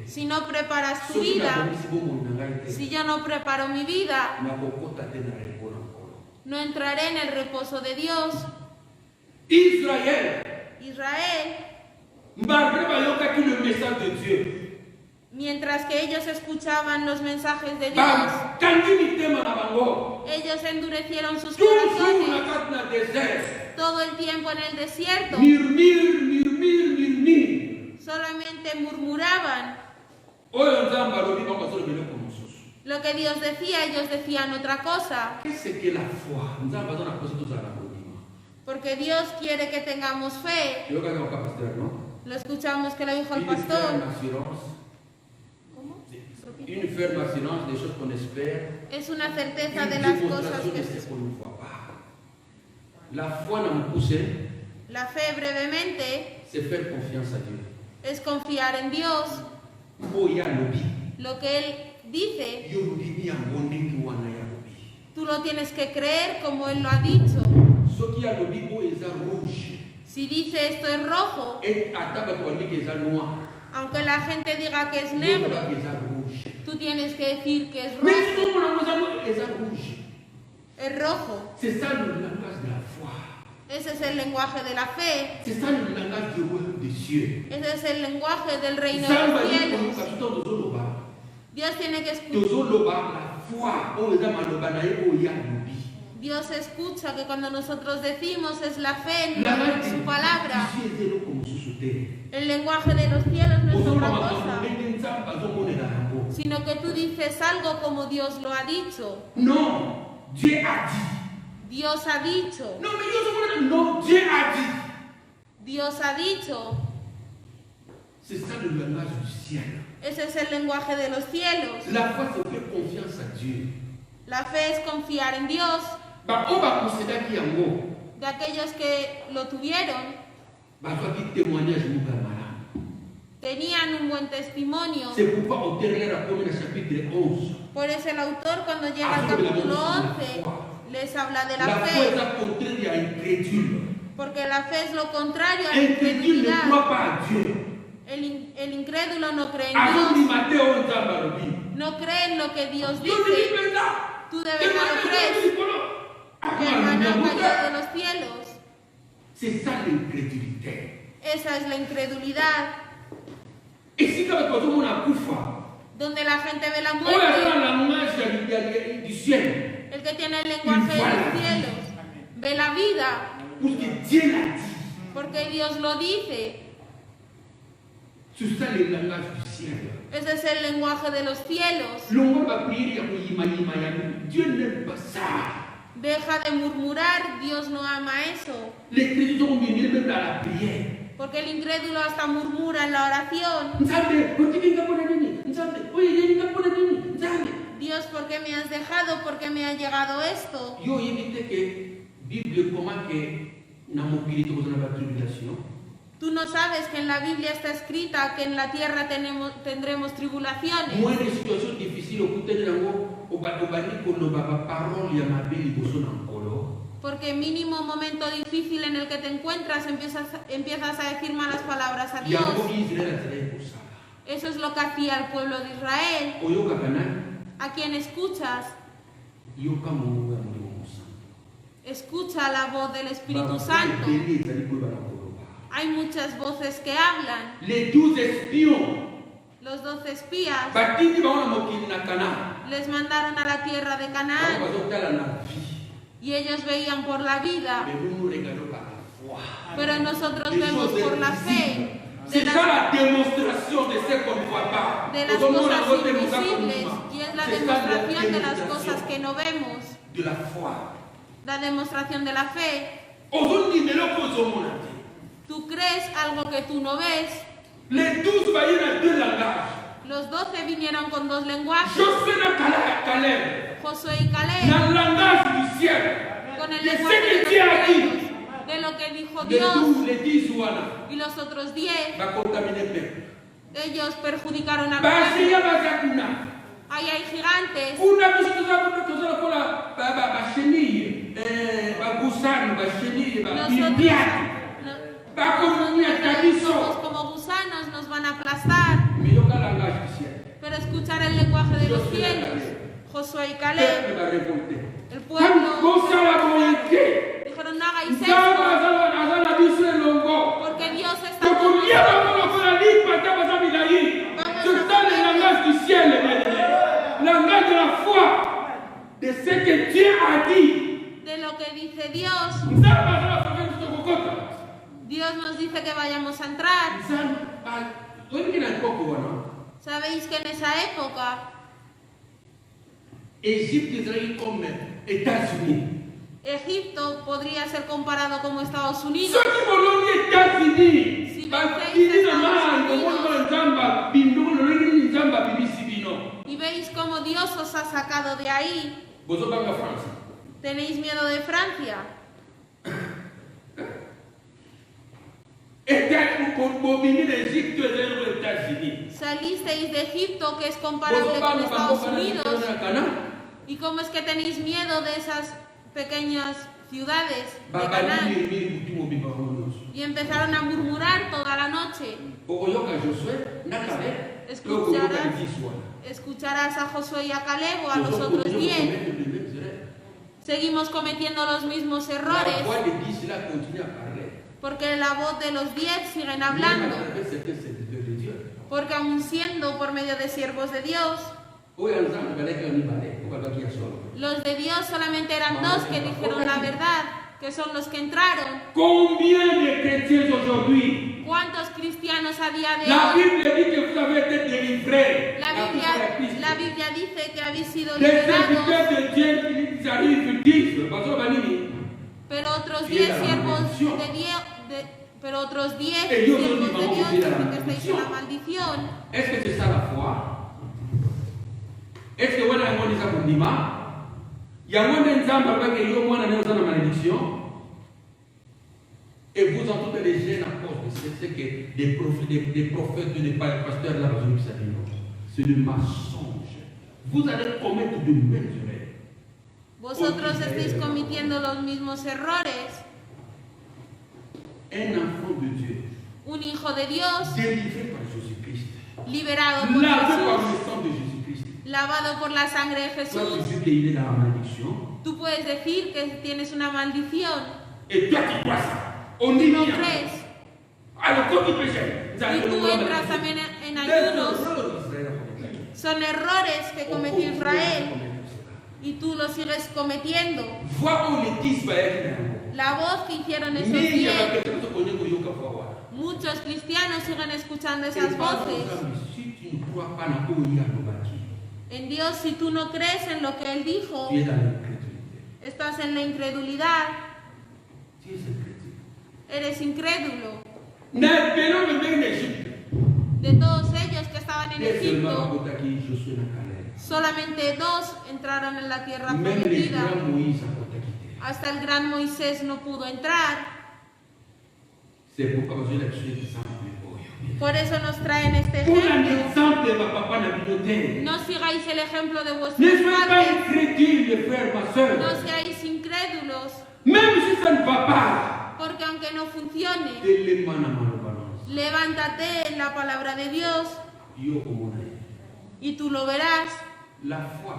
si no preparas tu vida, si yo no preparo mi vida, no entraré en el reposo de Dios. Israel, mientras que ellos escuchaban los mensajes de Dios, ellos endurecieron sus corazones todo el tiempo en el desierto. Solamente murmuraban. Lo que Dios decía, ellos decían otra cosa. Porque Dios quiere que tengamos fe. Lo escuchamos que lo dijo el pastor. Es una certeza de las cosas que se... La fe brevemente Es confiar en Dios. Lo que Él dice, tú lo tienes que creer como Él lo ha dicho. Si dice esto es rojo, aunque la gente diga que es negro, tú tienes que decir que es rojo. Es rojo. Ese es el lenguaje de la fe. Ese es el lenguaje del reino de los cielos. Dios tiene que escuchar. Dios escucha que cuando nosotros decimos es la fe en su palabra. El lenguaje de los cielos no es otra cosa, sino que tú dices algo como Dios lo ha dicho. No, Dios ha dicho. Dios ha dicho. No, Dios ha dicho. Dios ha dicho. Ese es el lenguaje de los cielos. La foi, c'est faire confiance à Dieu. La fe es confiar en Dios. De aquellos que lo tuvieron, tenían un buen testimonio. Por eso el autor, cuando llega al capítulo 11, les habla de la fe. Porque la fe es lo contrario a la incredulidad. El incrédulo no cree en Dios. No cree en lo que Dios dice. Tú de verdad lo crees. Que el maná cayó de los cielos. Esa es la incredulidad. Donde la gente ve la muerte. El que tiene el lenguaje de los cielos ve la vida. Porque Dios lo dice. Ese es el lenguaje de los cielos. Deja de murmurar, Dios no ama eso. Porque el incrédulo hasta murmura en la oración. Dios, ¿por qué me has dejado? ¿Por qué me ha llegado esto? Yo evité que Bible como que Tú no sabes que en la Biblia está escrita que en la tierra tendremos tribulaciones. Porque mínimo momento difícil en el que te encuentras empiezas a decir malas palabras a Dios. Eso es lo que hacía el pueblo de Israel. ¿A quién escuchas? Escucha la voz del Espíritu Santo. Hay muchas voces que hablan. Los 12 espías les mandaron a la tierra de Canaán. Y ellos veían por la vida. Pero nosotros vemos por la fe. De las cosas invisibles. Y es la demostración de las cosas que no vemos. La demostración de la fe. Tú crees algo que tú no ves. Los 12 vinieron con 2 lenguajes. Josué y Caleb. Con el lenguaje de los cielos, de lo que dijo Dios. Y los otros 10, ellos perjudicaron al pueblo. Ahí hay gigantes. Nosotros somos como gusanos, nos van a aplastar. Pero escuchar el lenguaje de los cielos. Josué y Caleb, el pueblo, dijeron: no hagáis esto, porque Dios está con de lo que dice Dios. Dios nos dice que vayamos a entrar. ¿Sabéis que en esa época Egipto podría ser comparado como Estados Unidos? Si vencéis y veis cómo Dios os ha sacado de ahí, ¿tenéis miedo de Francia? Egipto Salisteis de Egipto, que es comparable con Estados Unidos. ¿Y cómo es que tenéis miedo de esas pequeñas ciudades de Canaán? Y empezaron a murmurar toda la noche. Escucharás a Josué y a Caleb o a los otros 10. Seguimos cometiendo los mismos errores porque la voz de los 10 siguen hablando, porque aún siendo por medio de siervos de Dios, los de Dios solamente eran 2 que dijeron la verdad, que son los que entraron. Combien de chrétiens aujourd'hui? ¿Cuántos cristianos a día de La hoy? Bible dit que vous avez été délivrés. La Biblia dice que habéis sido Les liberados, serviteurs de Dieu qui arrivent disent, Pastor Banini, pero otros 10 siervos de Dios, pero otros 10 siervos de Dios dicen que estáis en la maldición. est-ce que c'est ça la foi? Est-ce que vous avez dit ça pour Nima? Il y a moins d'ensemble avec les gens qui ont une malédiction. Et vous entendez les jeunes apôtres, c'est que des prophètes de pas les pasteurs là, c'est le mensonge. Vous allez commettre de mêmes erreurs. Vosotros estáis cometiendo los mismos errores. Un enfant de Dieu, Un hijo de Dios, délivré par Jésus-Christ, liberado por lavé par Jesús, le sang de Jésus-Christ. lavado por la sangre de Toi, Jesús. tu dis qu'il est dans la malédiction. Tú puedes decir que tienes una maldición Et toi qui crois ça, on y dit no bien. crees. Alors, quand tu péchais, Y tú entras también en ayunos. Son errores que cometió Israel y tú los sigues cometiendo. Vois où les 10 va être. La voz que hicieron esos Mais il y a 10, quelqu'un qui connaît que Yoka Fawa. muchos cristianos siguen escuchando Et esas pas voces. si tu ne crois pas dans Oya Nobaki, En Dios, si tú no crees en lo que Él dijo, tu es dans l'incrédulité. estás en la incredulidad, Tu es incrédule. eres incrédulo. N'appelons le même Égypte. De todos ellos que estaban en Dès seulement Egipto, Rakotaki, Josué et Caleb. solamente 2 entraron en la tierra Même les prometida. grands Moïse à Rakotaki. Hasta el gran Moisés no pudo entrar. C'est pourquoi je l'ai tué exemple. Por eso nos traen este Pour un ejemplo. exemple de ma papa dans la bibliothèque. No sigáis el ejemplo de Ne vuestros soyez pas padres. incrédules, frères, ma soeur. No seáis incrédulos, Même si ça ne va pas, porque aunque no funcione, élément dans ma balance. levántate en la palabra de Dios Yo, comme on a dit. y tú lo verás. La foi,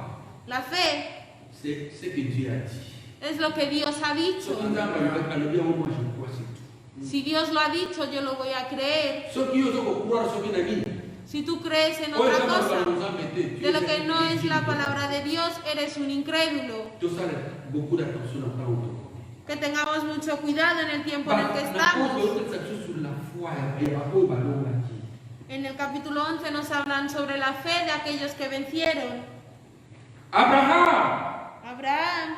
La fe c'est ce que Dieu a dit. es lo que Dios ha dicho. Moi, je crois c'est tout. Si Dios lo ha dicho, yo lo voy a creer. Ce qui est croire ce que David. Si tú crees en otra cosa de lo que no es la palabra de Dios, eres un incrédulo. Tout ça, beaucoup d'attention à prendre. Que tengamos mucho cuidado en el tiempo en el que estamos. Sur la foi et à quoi ballon là. En el capítulo 11 nos hablan sobre la fe de aquellos que vencieron. Abraham. Abraham,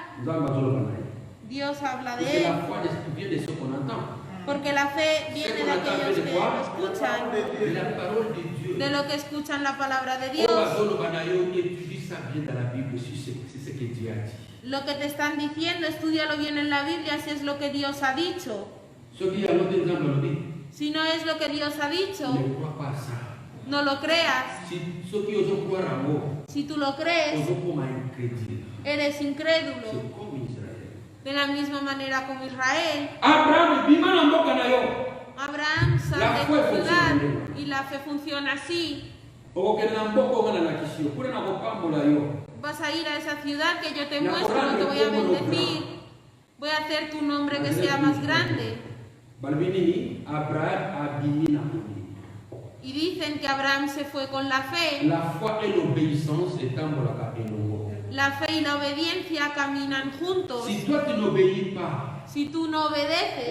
Dios habla de C'est él, la foi vient de ce qu'on entend. porque la fe viene de aquellos que lo escuchan, De la parole de Dieu. de lo que escuchan la palabra de Oh, Dios. Bazolo Banayo, étudie ça bien dans la Bible, si c'est ce que Dieu a dit. Lo que te están diciendo, estúdialo bien en la Biblia si es lo que Dios ha dicho. Ce qui a l'autre exemple le dit, Si no es lo que Dios ha dicho, ne crois pas ça. no lo creas. Si ceux qui osent croire à moi, Si tú lo crees, osent comme incrédule. eres incrédulo. C'est comme Israël. De la misma manera como Israel, Abraham, bimana mboka na yo. Abraham sale de su ciudad y la fe funciona así. Okokende na mboka ongana na kisio, kuna na kopambola yo. Vas a ir a esa ciudad que yo te muestro, no te voy a bendecir. Voy a hacer tu nombre que sea más grande. Balbini, Abraham abimi na koni. Y dicen que Abraham se fue con la fe. La foi et l'obéissance etambolaka elongo. La fe y la obediencia caminan juntos. Si toi tu n'obéis pas, Si tú no obedeces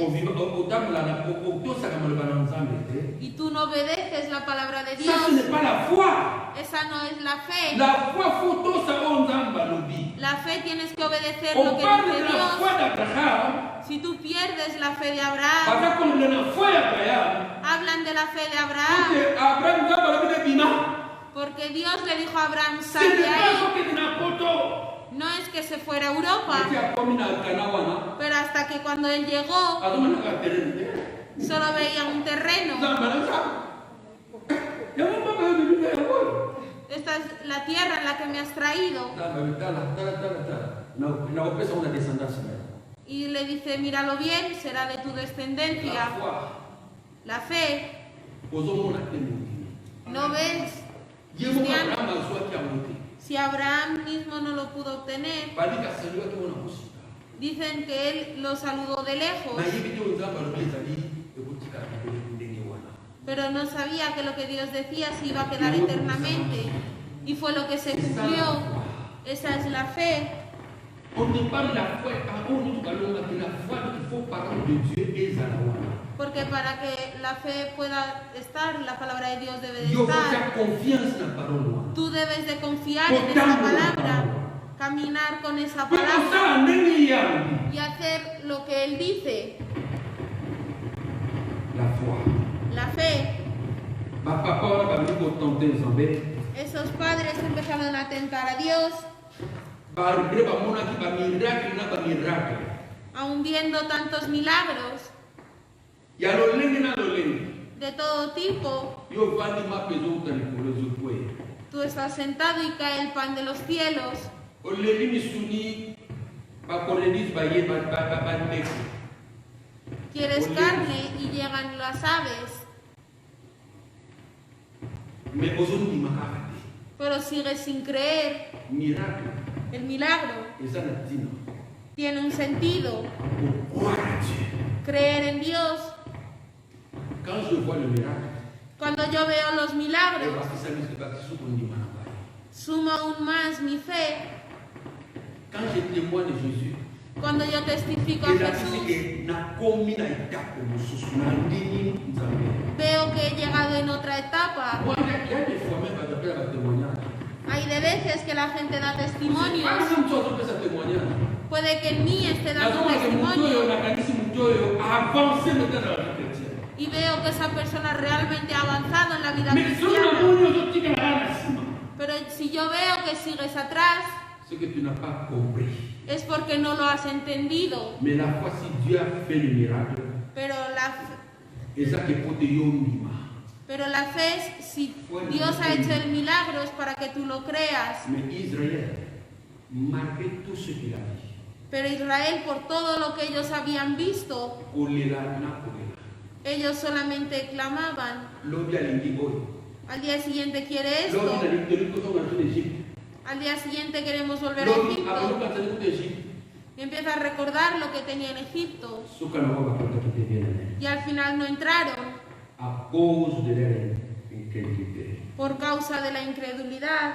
y tú no obedeces la palabra de Dios, ça ce n'est pas la foi. esa no es la fe. La foi faut tout ça on zamba lobi. La fe tienes que obedecer lo On que parle dice de la Dios. foi d'Abraham. Si tú pierdes la fe de Abraham, Parce qu'on a la foi d'Abraham. hablan de la fe de Abraham, Porque Abraham zamba lobi de bima. porque Dios le dijo a Abraham, Ce sal n'est de pas ahí. ce que n'a poto. No es que se fuera a Europa, Qui a commis na kanawana. pero hasta que cuando él llegó, Adoma na terre. solo veía un terreno. Zamba na zamba. Esta es la tierra en la que me has traído. Y le dice, míralo bien, será de tu descendencia. La fe. ¿No ves? Si Abraham mismo no lo pudo obtener, dicen que él lo saludó de lejos, pero no sabía que lo que Dios decía se iba a quedar eternamente, y fue lo que se cumplió. Esa es la fe. Porque para que la fe pueda estar, la palabra de Dios debe de estar. Tú debes de confiar en esa palabra, caminar con esa palabra y hacer lo que Él dice. La fe. Esos padres empezaron a tentar a Dios, aún viendo tantos milagros de todo tipo. Tú estás sentado y cae el pan de los cielos. Quieres carne y llegan las aves. Pero sigues sin creer. El milagro tiene un sentido. Creer en Dios. Cuando yo veo los milagros, suma aún más mi fe. Cuando yo testifico a Jesús, veo que he llegado en otra etapa. Hay de veces que la gente da testimonios. Puede que en mí esté dando testimonio y veo que esa persona realmente ha avanzado en la vida cristiana. Pero si yo veo que sigues atrás, es porque no lo has entendido. Pero la fe es, si Dios ha hecho el milagro, es para que tú lo creas. Pero Israel, por todo lo que ellos habían visto, ellos solamente clamaban. Al día siguiente quiere esto. Al día siguiente queremos volver a Egipto. Y empieza a recordar lo que tenía en Egipto. Y al final no entraron. Por causa de la incredulidad.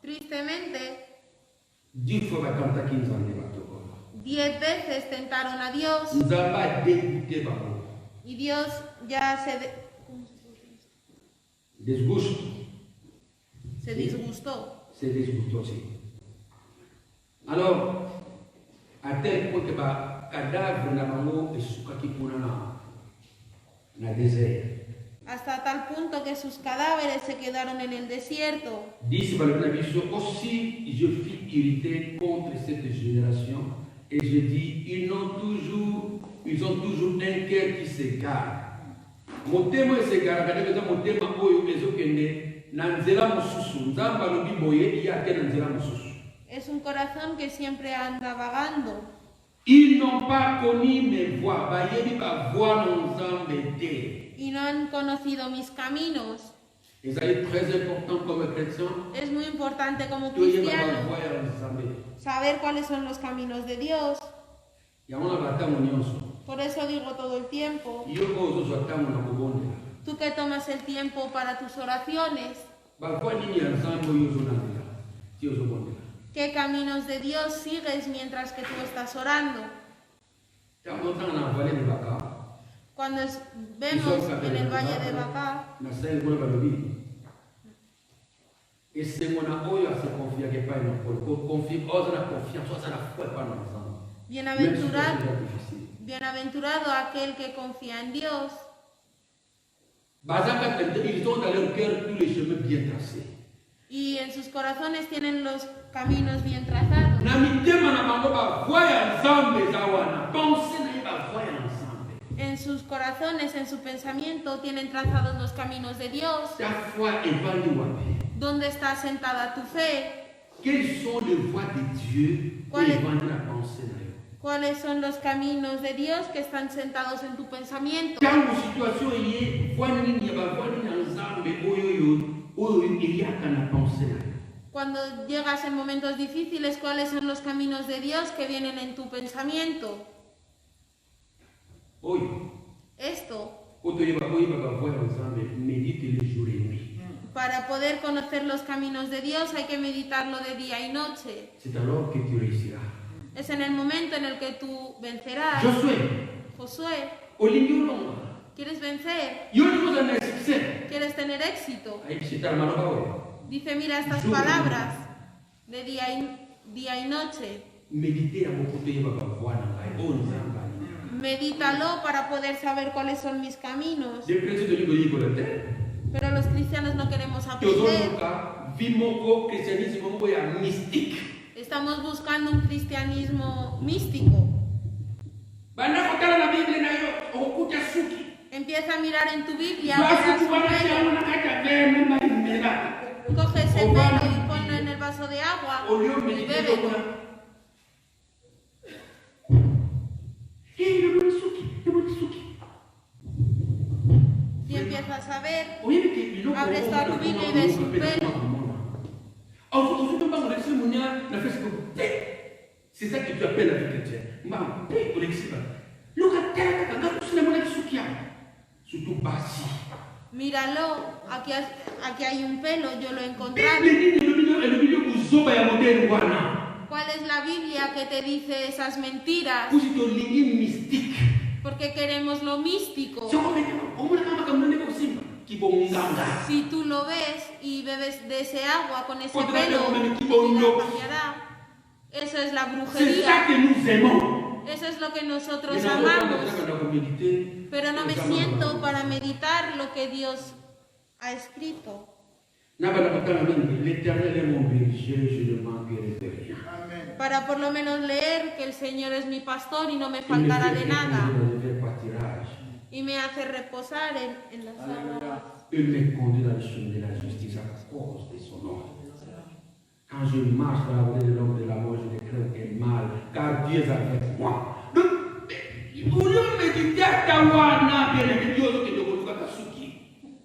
Tristemente, 10 veces tentaron a Dios. Y Dios ya se disgustó. Sí. Alors, à tel point que le cadavre n'a désert. Hasta tal punto que sus cadáveres se quedaron en el desierto. Dice aussi, je fus irrité contre cette génération et je dis, ils ont toujours un cœur qui s'égare. Motema s'égare, quand on motema oyo ezokende nanzela mususu, nzamba lobi boye yake nanzela mususu. Es un corazón que siempre anda vagando. Ils n'ont pas connu mes voies, y no han conocido mis caminos. Es très important como chrétien. Es muy importante como cristiano saber cuáles son los caminos de Dios. Por eso digo todo el tiempo, tú que tomas el tiempo para tus oraciones, ¿qué caminos de Dios sigues mientras que tú estás orando? Cuando vemos en el valle de Bacá, bienaventurado aquel que confía en Dios. Y en sus corazones tienen los caminos bien trazados. En sus corazones, en su pensamiento, tienen trazados los caminos de Dios. ¿Dónde está sentada tu fe? ¿Cuáles son los caminos de Dios que están sentados en tu pensamiento? Cuando llegas en momentos difíciles, ¿cuáles son los caminos de Dios que vienen en tu pensamiento? Esto. Para poder conocer los caminos de Dios hay que meditarlo de día y noche. Es en el momento en el que tú vencerás. Josué, ¿quieres vencer? ¿Quieres tener éxito? Dice, mira estas palabras de día y noche. Medítalo para poder saber cuáles son mis caminos. Pero los cristianos no queremos aprender. Estamos buscando un cristianismo místico. Empieza a mirar en tu Biblia. Coge ese pelo y ponlo en el vaso de agua y bébelo. Y empiezas a ver, abres toda tu Biblia y ves un pelo. C'est ça que tu appelles la vie chrétienne. Míralo, aquí hay un pelo, yo lo he encontrado. ¿Cuál es la Biblia que te dice esas mentiras? Porque queremos lo místico. Si tú lo ves y bebes de ese agua con ese pelo, tu vida cambiará. Eso es la brujería. Eso es lo que nosotros amamos. Pero no me siento para meditar lo que Dios ha escrito. Para por lo menos leer que el Señor es mi pastor y no me faltará de nada. Y me hace reposar en las aguas. Quand je marche dans la voie de l'homme de la mort, je ne crains quel mal, car Dieu est avec moi.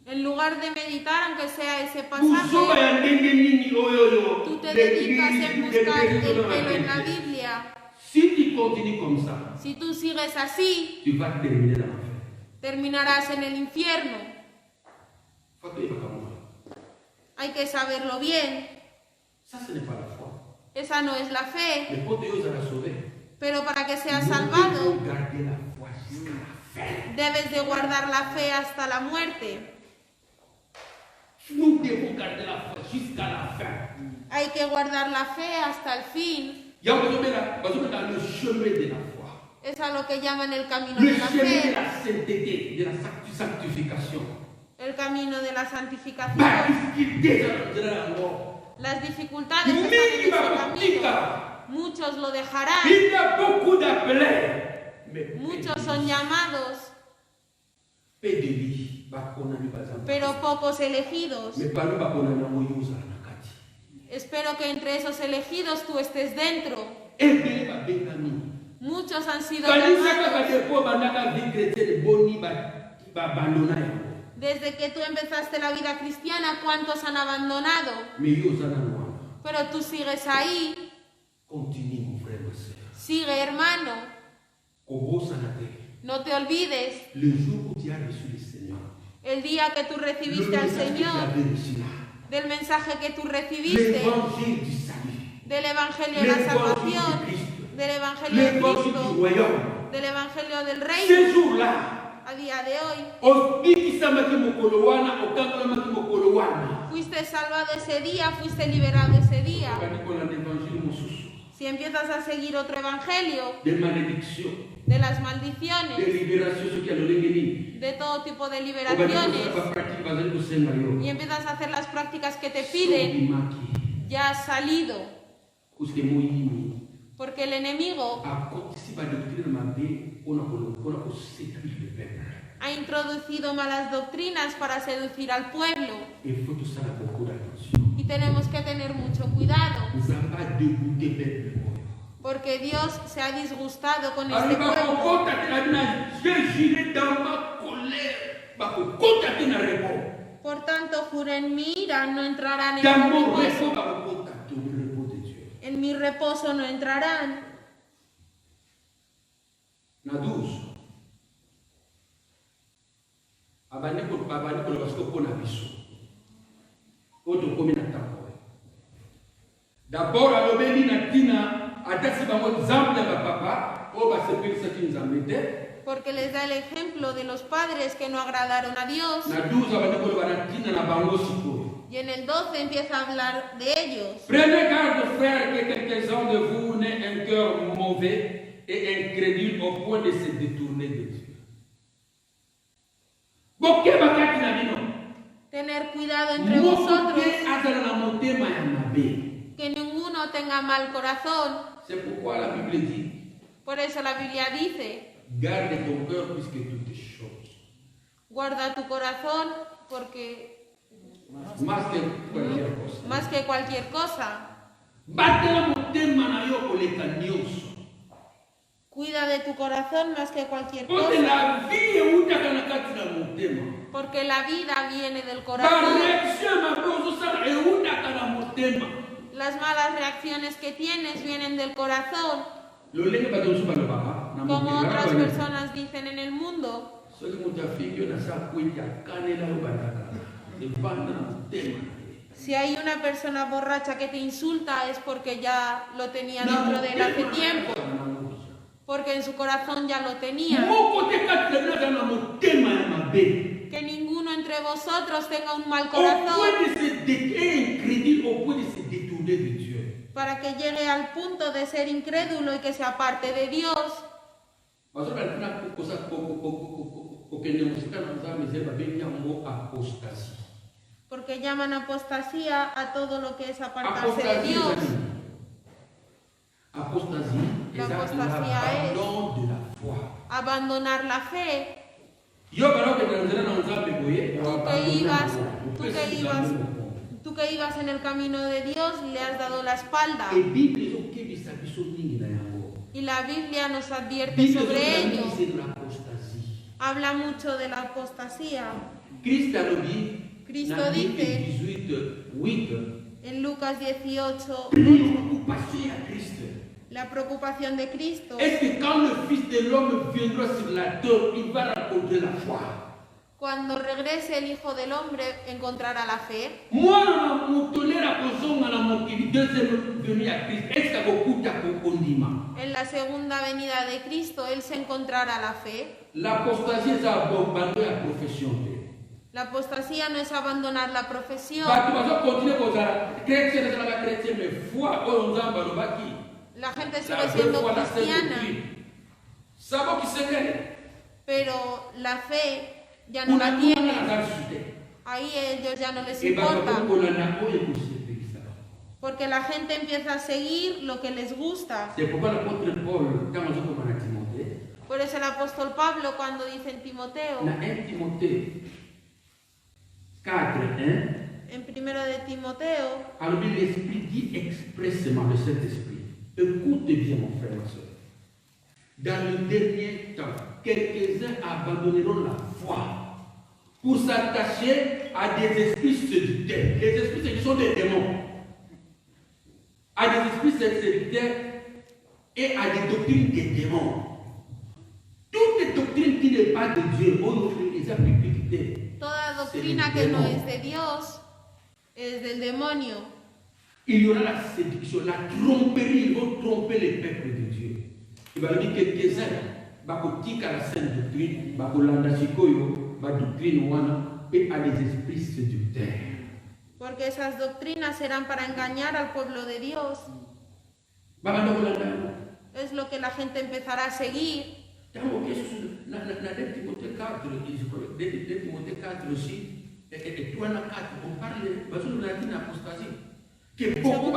En lugar de meditar, aunque sea ese pasaje, tú te dedicas en buscar el pelo en la Biblia. Si tú sigues así, terminarás en el infierno. Hay que saberlo bien. Esa no es la fe. Pero para que seas salvado, debes de guardar la fe hasta la muerte. Hay que guardar la fe hasta el fin. Es a lo que llaman el camino de la fe. El camino de la santificación. Las dificultades están en ese camino. Muchos lo dejarán. Muchos son llamados, pero pocos elegidos. Espero que entre esos elegidos tú estés dentro. Muchos han sido llamados. Desde que tú empezaste la vida cristiana, ¿cuántos han abandonado? Pero tú sigues ahí. Sigue, hermano. No te olvides. El día que tú recibiste al Señor, del mensaje que tú recibiste, del Evangelio de la salvación, del Evangelio de Cristo, del Evangelio del Reino. A día de hoy, fuiste salvado ese día, fuiste liberado ese día. Si empiezas a seguir otro evangelio de las maldiciones, de todo tipo de liberaciones, y empiezas a hacer las prácticas que te piden, ya has salido. Porque el enemigo ha introducido malas doctrinas para seducir al pueblo. Y tenemos que tener mucho cuidado. Porque Dios se ha disgustado con este pueblo. Por tanto, juré en mi ira, no entrarán en mi reposo. En mi reposo no entrarán. D'abord, à l'obéli natina, à Dassibamo Zamble papa, ou va se penser qu'ils en mettaient. Porque les da el ejemplo de los padres que no agradaron a Dios. Y en el 12 empieza a hablar de ellos. Prenez garde, frère, que quelques-uns de vous n'aient un cœur mauvais et incrédule au point de se détourner de Dieu. Tener cuidado entre vosotros. Que ninguno tenga mal corazón. C'est pourquoi la Bible dit. Por eso la Biblia dice. Garde ton cœur plus que toutes choses. Guarda tu corazón porque más que cualquier cosa. Más que cualquier cosa. Cuida de tu corazón más que cualquier cosa. Porque la vida viene del corazón. Las malas reacciones que tienes vienen del corazón. Como otras personas dicen en el mundo. Si hay una persona borracha que te insulta es porque ya lo tenía dentro de él hace tiempo. Porque en su corazón ya lo tenía. Que ninguno entre vosotros tenga un mal corazón. Para que llegue al punto de ser incrédulo y que se aparte de Dios. Porque llaman apostasía a todo lo que es apartarse de Dios. La apostasía es abandonar la fe. Tú que ibas en el camino de Dios le has dado la espalda. Y la Biblia nos advierte sobre ello. Habla mucho de la apostasía. Cristo dice en Lucas 18, la preocupación de Cristo. Cuando regrese el Hijo del Hombre, ¿encontrará la fe? En la segunda venida de Cristo, Él se encontrará la fe. La apostasía no es abandonar la profesión. La gente sigue siendo cristiana, pero la fe ya no la tienen. Ahí ellos ya no les importa. Porque la gente empieza a seguir lo que les gusta. Por eso el apóstol Pablo cuando dice en Timoteo, en primero de Timoteo, l'Esprit dit expressément, le Saint-Esprit, écoute bien mon frère et ma soeur, dans le dernier temps, quelques-uns abandonneront la foi pour s'attacher à des esprits séducteurs. Les esprits séducteurs sont des démons. À des esprits séducteurs et à des doctrines des démons. Toute doctrine qui n'est pas de Dieu, on les a publicitées. Toda doctrina que no es de Dios es del demonio. Il y aura la séduction, la tromperie, ils vont tromper les peuples de Dieu. Il va dire quelques-uns, bakotika la sainte doctrine, bakolanda sikoyo, ba doctrine wana, et à des esprits séducteurs. Porque esas doctrinas serán para engañar al pueblo de Dios. Es lo que la gente empezará a seguir. Segunda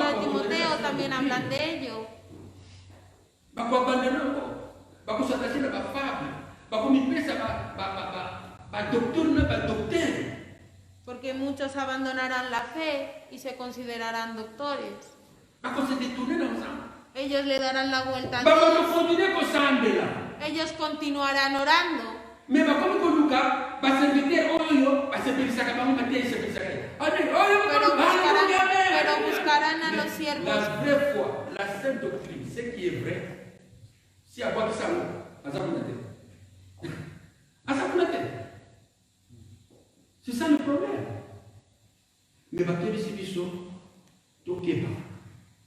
de Timoteo también hablan de ello. Porque muchos abandonarán la fe y se considerarán doctores. Ellos le darán la vuelta a Dios. Ellos continuarán orando. Pero buscarán a los siervos. La vraie foi, la sainte doctrine, ce qui est vrai, si à quoi ça c'est ça le problème. Mais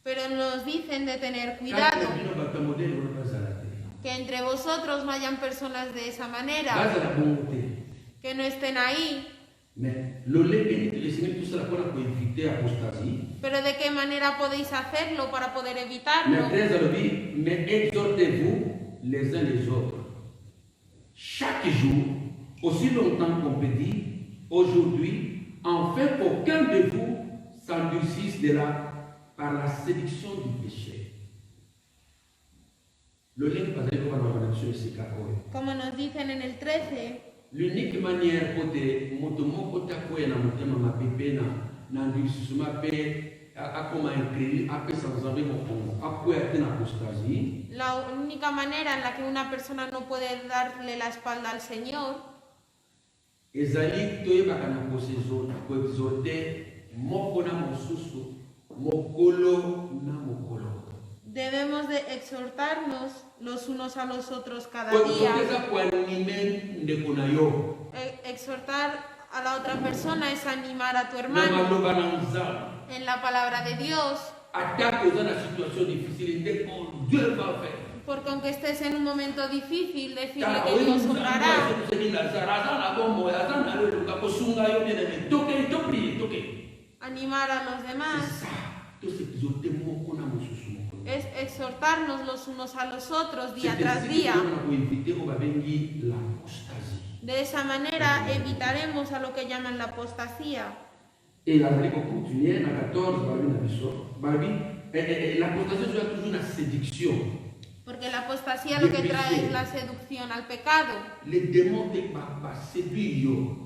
pero nos dicen de tener cuidado, que entre vosotros no hayan personas de esa manera, que no estén ahí. Pero ¿de qué manera podéis hacerlo para poder evitarlo? Mais exhortez-vous les uns les autres. Chaque jour, aussi longtemps qu'on peut dire, aujourd'hui, afin qu'aucun de vous s'endurcisse par la séduction du péché. Como nos dicen en el 13, l'unique manière pour te motomoko takoya na motema mapepe na ndisuma pe akoma incrédule ape sans envie mokongo akoya te na apostasie. La única manera en la que una persona no puede darle la espalda al Señor ezali toyebaka na koexhorte moko na mosusu mokolo na mokolo. Debemos de exhortarnos los unos a los otros cada día. Exhortar a la otra persona es animar a tu hermano en la palabra de Dios. Porque aunque estés en un momento difícil, decirle que Dios obrará. Animar a los demás es exhortarnos los unos a los otros día tras día. De esa manera evitaremos a lo que llaman la apostasía. La apostasía es una seducción. Porque la apostasía lo que trae es la seducción al pecado.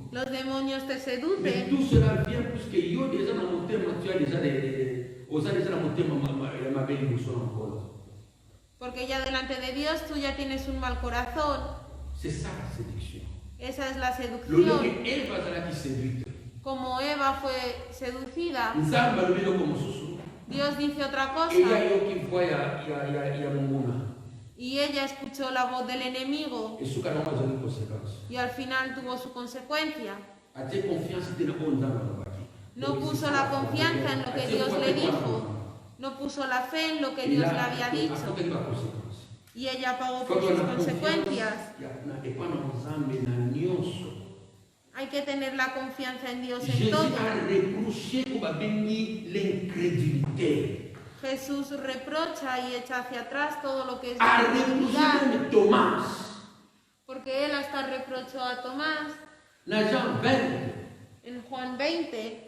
Los demonios te seducen. Porque ya delante de Dios tú ya tienes un mal corazón. Esa es la seducción. Como Eva fue seducida, Dios dice otra cosa. Y ella escuchó la voz del enemigo. Y al final tuvo su consecuencia. No puso la confianza en lo que Dios le dijo. No puso la fe en lo que Dios le había dicho. Y ella pagó por sus consecuencias. Hay que tener la confianza en Dios en todo. Jesús reprocha y echa hacia atrás todo lo que es incredulidad. Porque él hasta reprochó a Tomás. En Juan 20.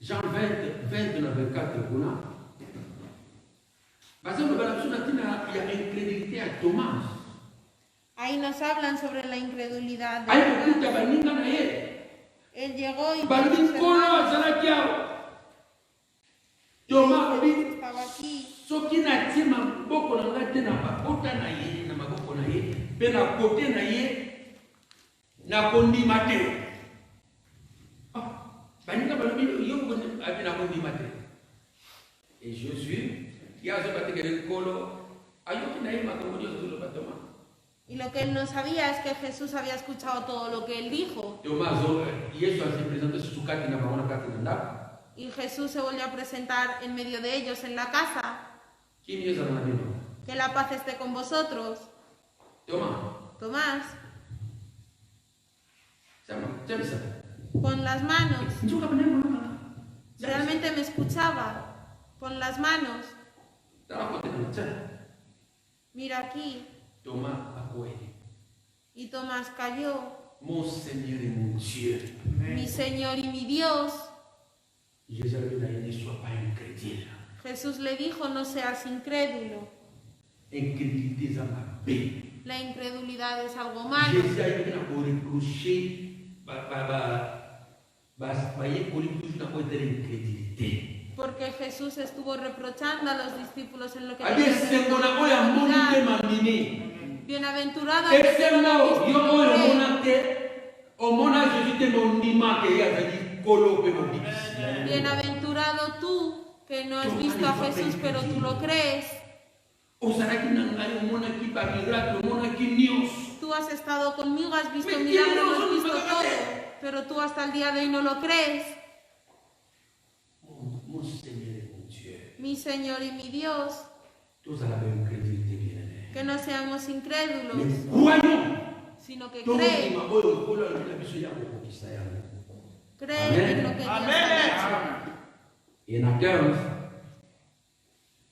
Jean 20, 24, ahí nos hablan sobre la incredulidad de él llegó y estaba aquí. Et Jésus, qui a ce colo, y lo que él no sabía es que Jesús había escuchado todo lo que él dijo. Y Jesús se volvió a presentar en medio de ellos en la casa. Que la paz esté con vosotros. Tomás. Pon las manos. Realmente me escuchaba. Pon las manos. Mira aquí. Y Tomás cayó. Mon Seigneur et mon Dieu. Mi Señor y mi Dios. Jesús le dijo, no seas incrédulo. La incredulidad es algo malo. Porque Jesús estuvo reprochando a los discípulos en lo que bienaventurado bienaventurado tú que no has visto a Jesús pero tú lo crees. Tú has estado conmigo, has visto milagros, has visto todo, pero tú hasta el día de hoy no lo crees. Mi Señor y mi Dios, que no seamos incrédulos, sino que creen. Creen en lo que Dios ha dicho.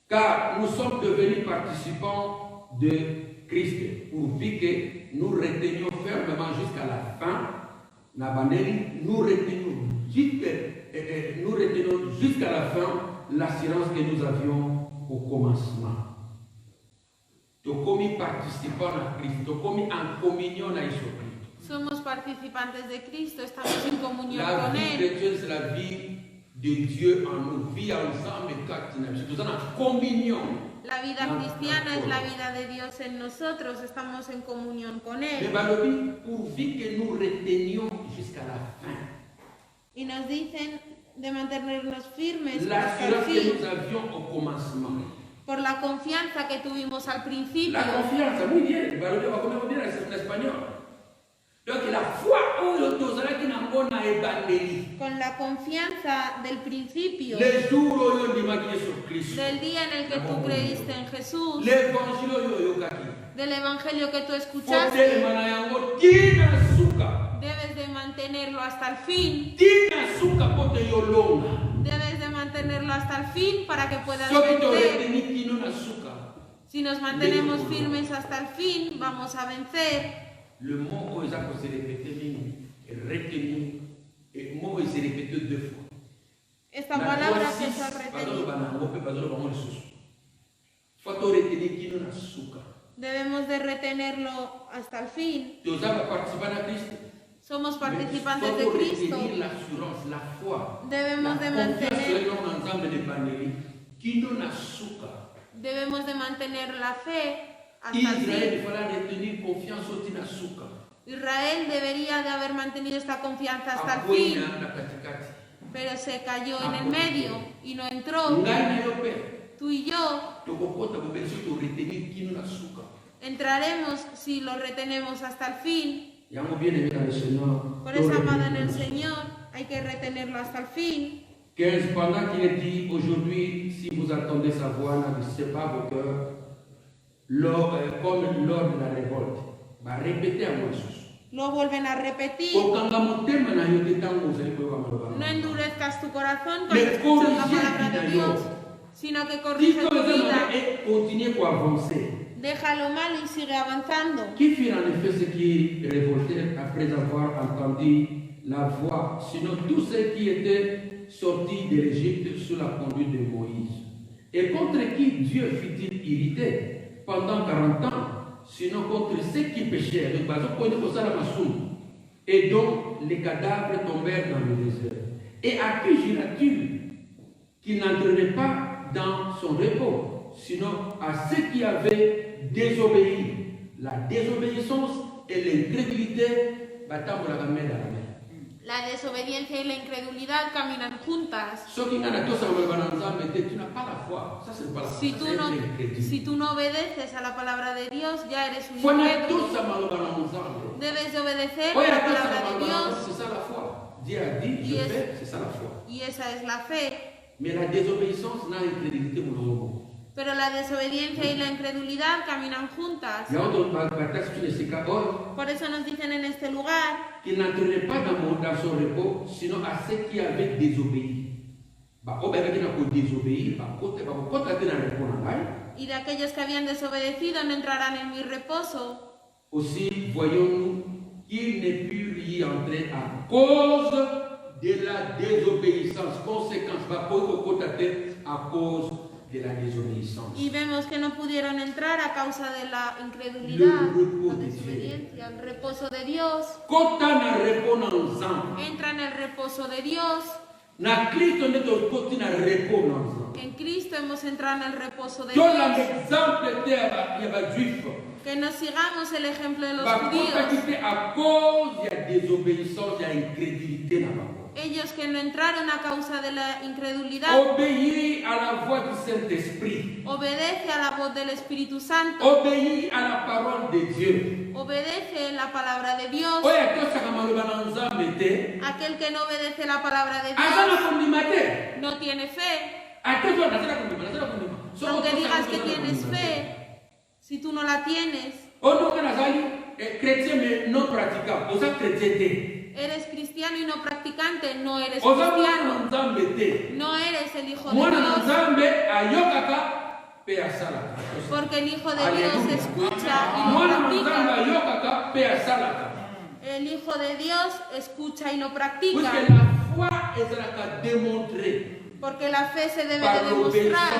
Car nous sommes devenus participants de Christ, pourvu que nous retenions fermement jusqu'à la fin, nous retenons jusqu'à la fin l'assurance que nous avions au commencement. Somos participantes de Cristo, estamos en comunión con Él. Es la vie de Dieu en nous, vie ensemble, nous sommes en communion. La vida cristiana es la vida de Dios en nosotros, estamos en comunión con Él. Y nos dicen de mantenernos firmes hasta el fin, por la confianza que tuvimos al principio. La confianza, muy bien, vamos a decir en español. Con la confianza del principio, del día en el que tú creíste en Jesús, del evangelio que tú escuchaste, debes de mantenerlo hasta el fin. Debes de mantenerlo hasta el fin para que puedas vencer. Si nos mantenemos firmes hasta el fin, vamos a vencer. Le mot que se répète, retenir, et mot se répète 2 fois. Esta palabra que se ha repetido. Debemos de retenerlo hasta el fin. Somos participantes de Cristo. Debemos de mantener la fe hasta el fin. Israel debería de haber mantenido esta confianza hasta el fin, pero se cayó en el medio y no entró. Tú y yo entraremos si lo retenemos hasta el fin. Por eso, amada en el Señor, hay que retenerlo hasta el fin. Pendant qu'il est dit aujourd'hui, si vous attendez sa voix, n'abaissez pas vos cœurs, comme lors de la révolte. Va répéter a Jesús. Lo vuelven a repetir. No endurezcas tu corazón cuando escuchas la palabra de Dios, sino que corrige tu vida. Deja lo malo y sigue avanzando. Qui fit en effet ce qui révoltait après avoir entendu la voix, sinon tous ceux qui étaient sortis de l'Égypte sous la conduite de Moïse, et contre qui Dieu fut-il irrité pendant 40 ans, sinon contre ceux qui péchèrent, et dont les cadavres tombèrent dans le désert. Et à qui jura-t-il qu'il n'entrerait pas dans son repos, sinon à ceux qui avaient désobéi? La désobéissance et l'incrédulité battant la mer à la mer. La desobediencia y la incredulidad caminan juntas. Si tú no obedeces a la palabra de Dios, ya eres un incrédulo. Debes de obedecer a la palabra de Dios. Y esa es la fe. Pero la desobediencia y la incredulidad caminan juntas. Por eso nos dicen en este lugar qu'il n'entrerait pas dans son repos, sinon à ceux qui avaient désobéi. Y de aquellos que habían desobedecido no entrarán en mi reposo. Aussi voyons-nous qu'il ne put y entrer à cause de la désobéissance. Conséquence, à cause de la désobéissance. Y vemos que no pudieron entrar a causa de la incredulidad, la desobediencia, el reposo de Dios. Entra en el reposo de Dios. En Cristo hemos entrado en el reposo de Dios. Que nos sigamos el ejemplo de los judíos. Ellos que no entraron a causa de la incredulidad. Obéir à la voix du Saint-Esprit. Obedece a la voz del Espíritu Santo. Obéir à la parole de Dieu. Obedece la palabra de Dios. Aquel que no obedece la palabra de Dios no tiene fe. Aunque digas que tienes fe, si tú no la tienes, eres cristiano y no practicante, no eres cristiano. No eres el Hijo de Dios. Porque el Hijo de Dios escucha y no practica. El Hijo de Dios escucha y no practica. Porque la fe se debe de demostrar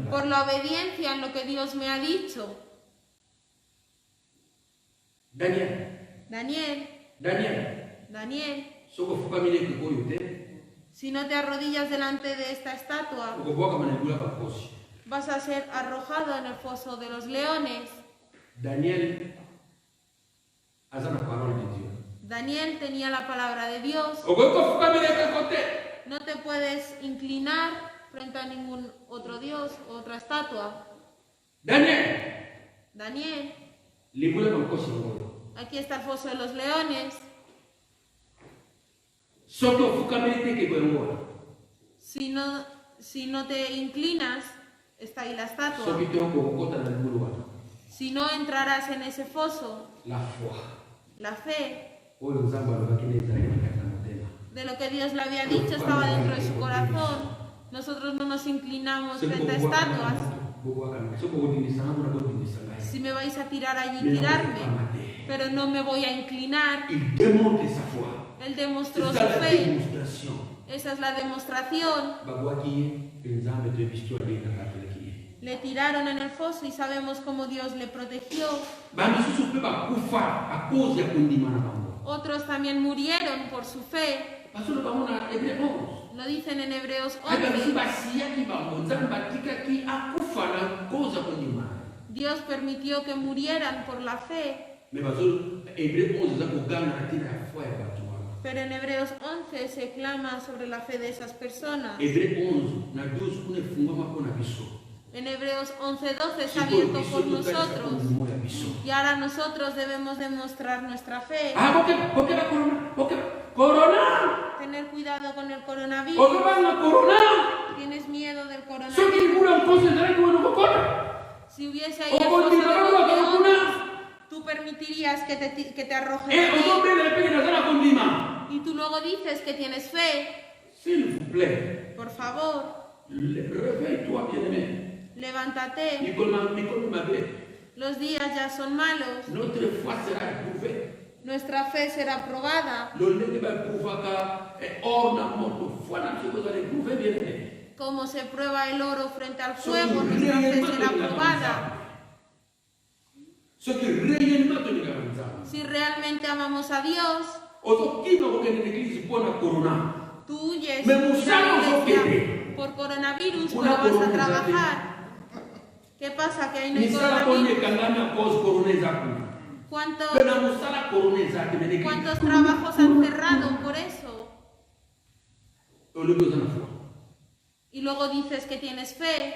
por la obediencia en lo que Dios me ha dicho. Daniel. Si no te arrodillas delante de esta estatua, vas a ser arrojado en el foso de los leones. Daniel tenía la palabra de Dios. No te puedes inclinar frente a ningún otro Dios o otra estatua. Daniel. Aquí está el foso de los leones. Si no te inclinas, está ahí la estatua. Si no entrarás en ese foso, la fe de lo que Dios le había dicho estaba dentro de su corazón. Nosotros no nos inclinamos frente a estatuas. Si me vais a tirar allí, tirarme, pero no me voy a inclinar. Él demostró su fe. Esa es la demostración. Le tiraron en el foso y sabemos cómo Dios le protegió. Otros también murieron por su fe. Lo dicen en Hebreos 11. Dios permitió que murieran por la fe. Pero en Hebreos 11 se clama sobre la fe de esas personas. En Hebreos 11:12 está abierto por nosotros. Y ahora nosotros debemos demostrar nuestra fe. Tener cuidado con el coronavirus. ¿Tienes miedo del coronavirus? Si hubiese ahí el foso de los leones, tú permitirías que te arrojen allí. Y tú luego dices que tienes fe. Por favor. Levántate. Los días ya son malos. Nuestra fe será probada. Como se prueba el oro frente al fuego, nuestra fe será probada. Si realmente amamos a Dios, tú huyes por coronavirus, pero vas a trabajar. ¿Qué pasa? Que ahí no hay coronavirus. ¿Cuántos trabajos han cerrado por eso? Y luego dices que tienes fe.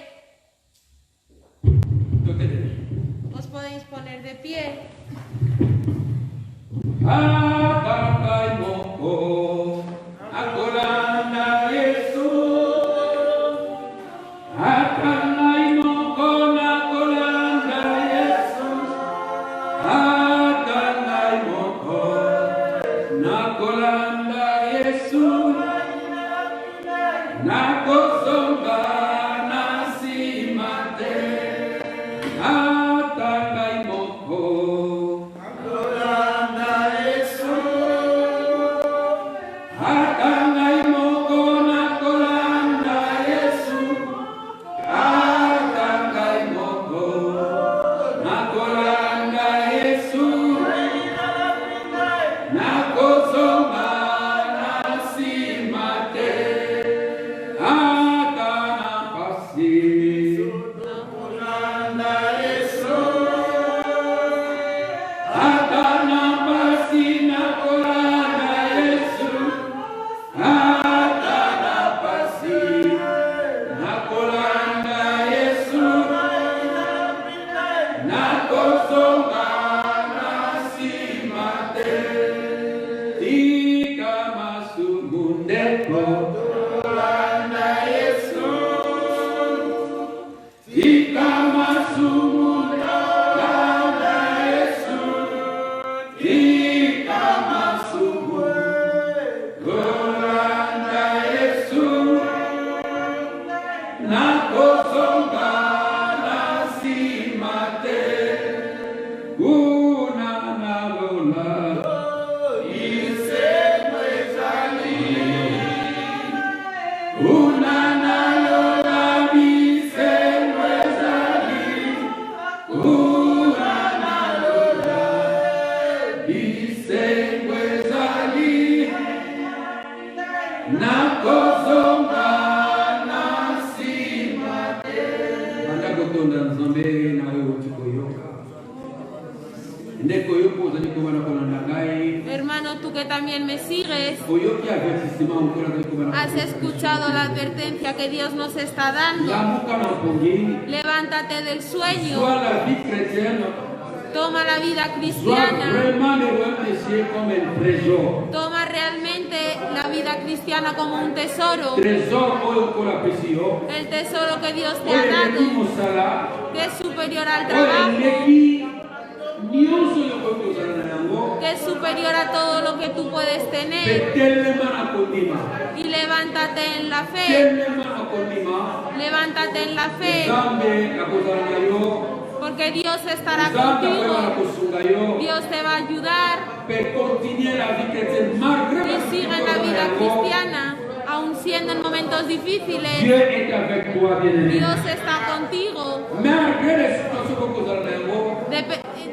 Os podéis poner de pie. Yesu Hermano, tú que también me sigues, has escuchado la advertencia que Dios nos está dando. Levántate del sueño. Toma la vida cristiana. Toma realmente la vida cristiana como un tesoro. El tesoro que Dios te ha dado, que es superior al trabajo, que es superior a todo lo que tú puedes tener. Y levántate en la fe. Levántate en la fe. Porque Dios estará contigo. Dios te va a ayudar. Y sigue en la vida cristiana, aun siendo en momentos difíciles. Dios está contigo.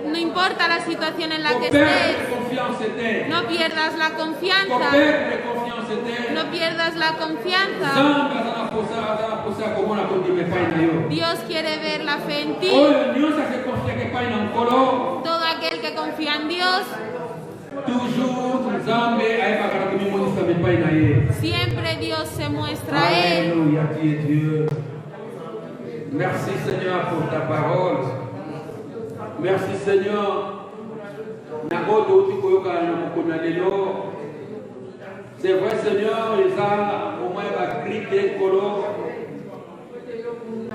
No importa la situación en la que estés, no pierdas la confianza. No pierdas la confianza. Dios quiere ver la fe en ti. Todo aquel que confía en Dios, siempre Dios se muestra a él. Merci Seigneur pour ta parole. Merci Seigneur. C'est vrai Seigneur, les âmes, au moins va crier colo.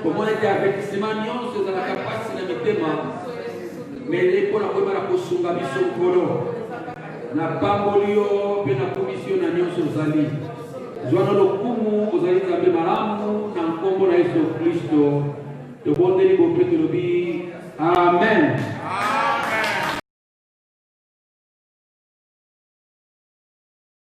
Comment est avertissement c'est dans la capacité de mettre mais les pour la première posunga biso colo. Na pambolio pe na commission na nyonso zali. Joana lokumu ozali zambe malamu na nkombo na Yesu Kristo. To bonde libo pe to lobi. Amen.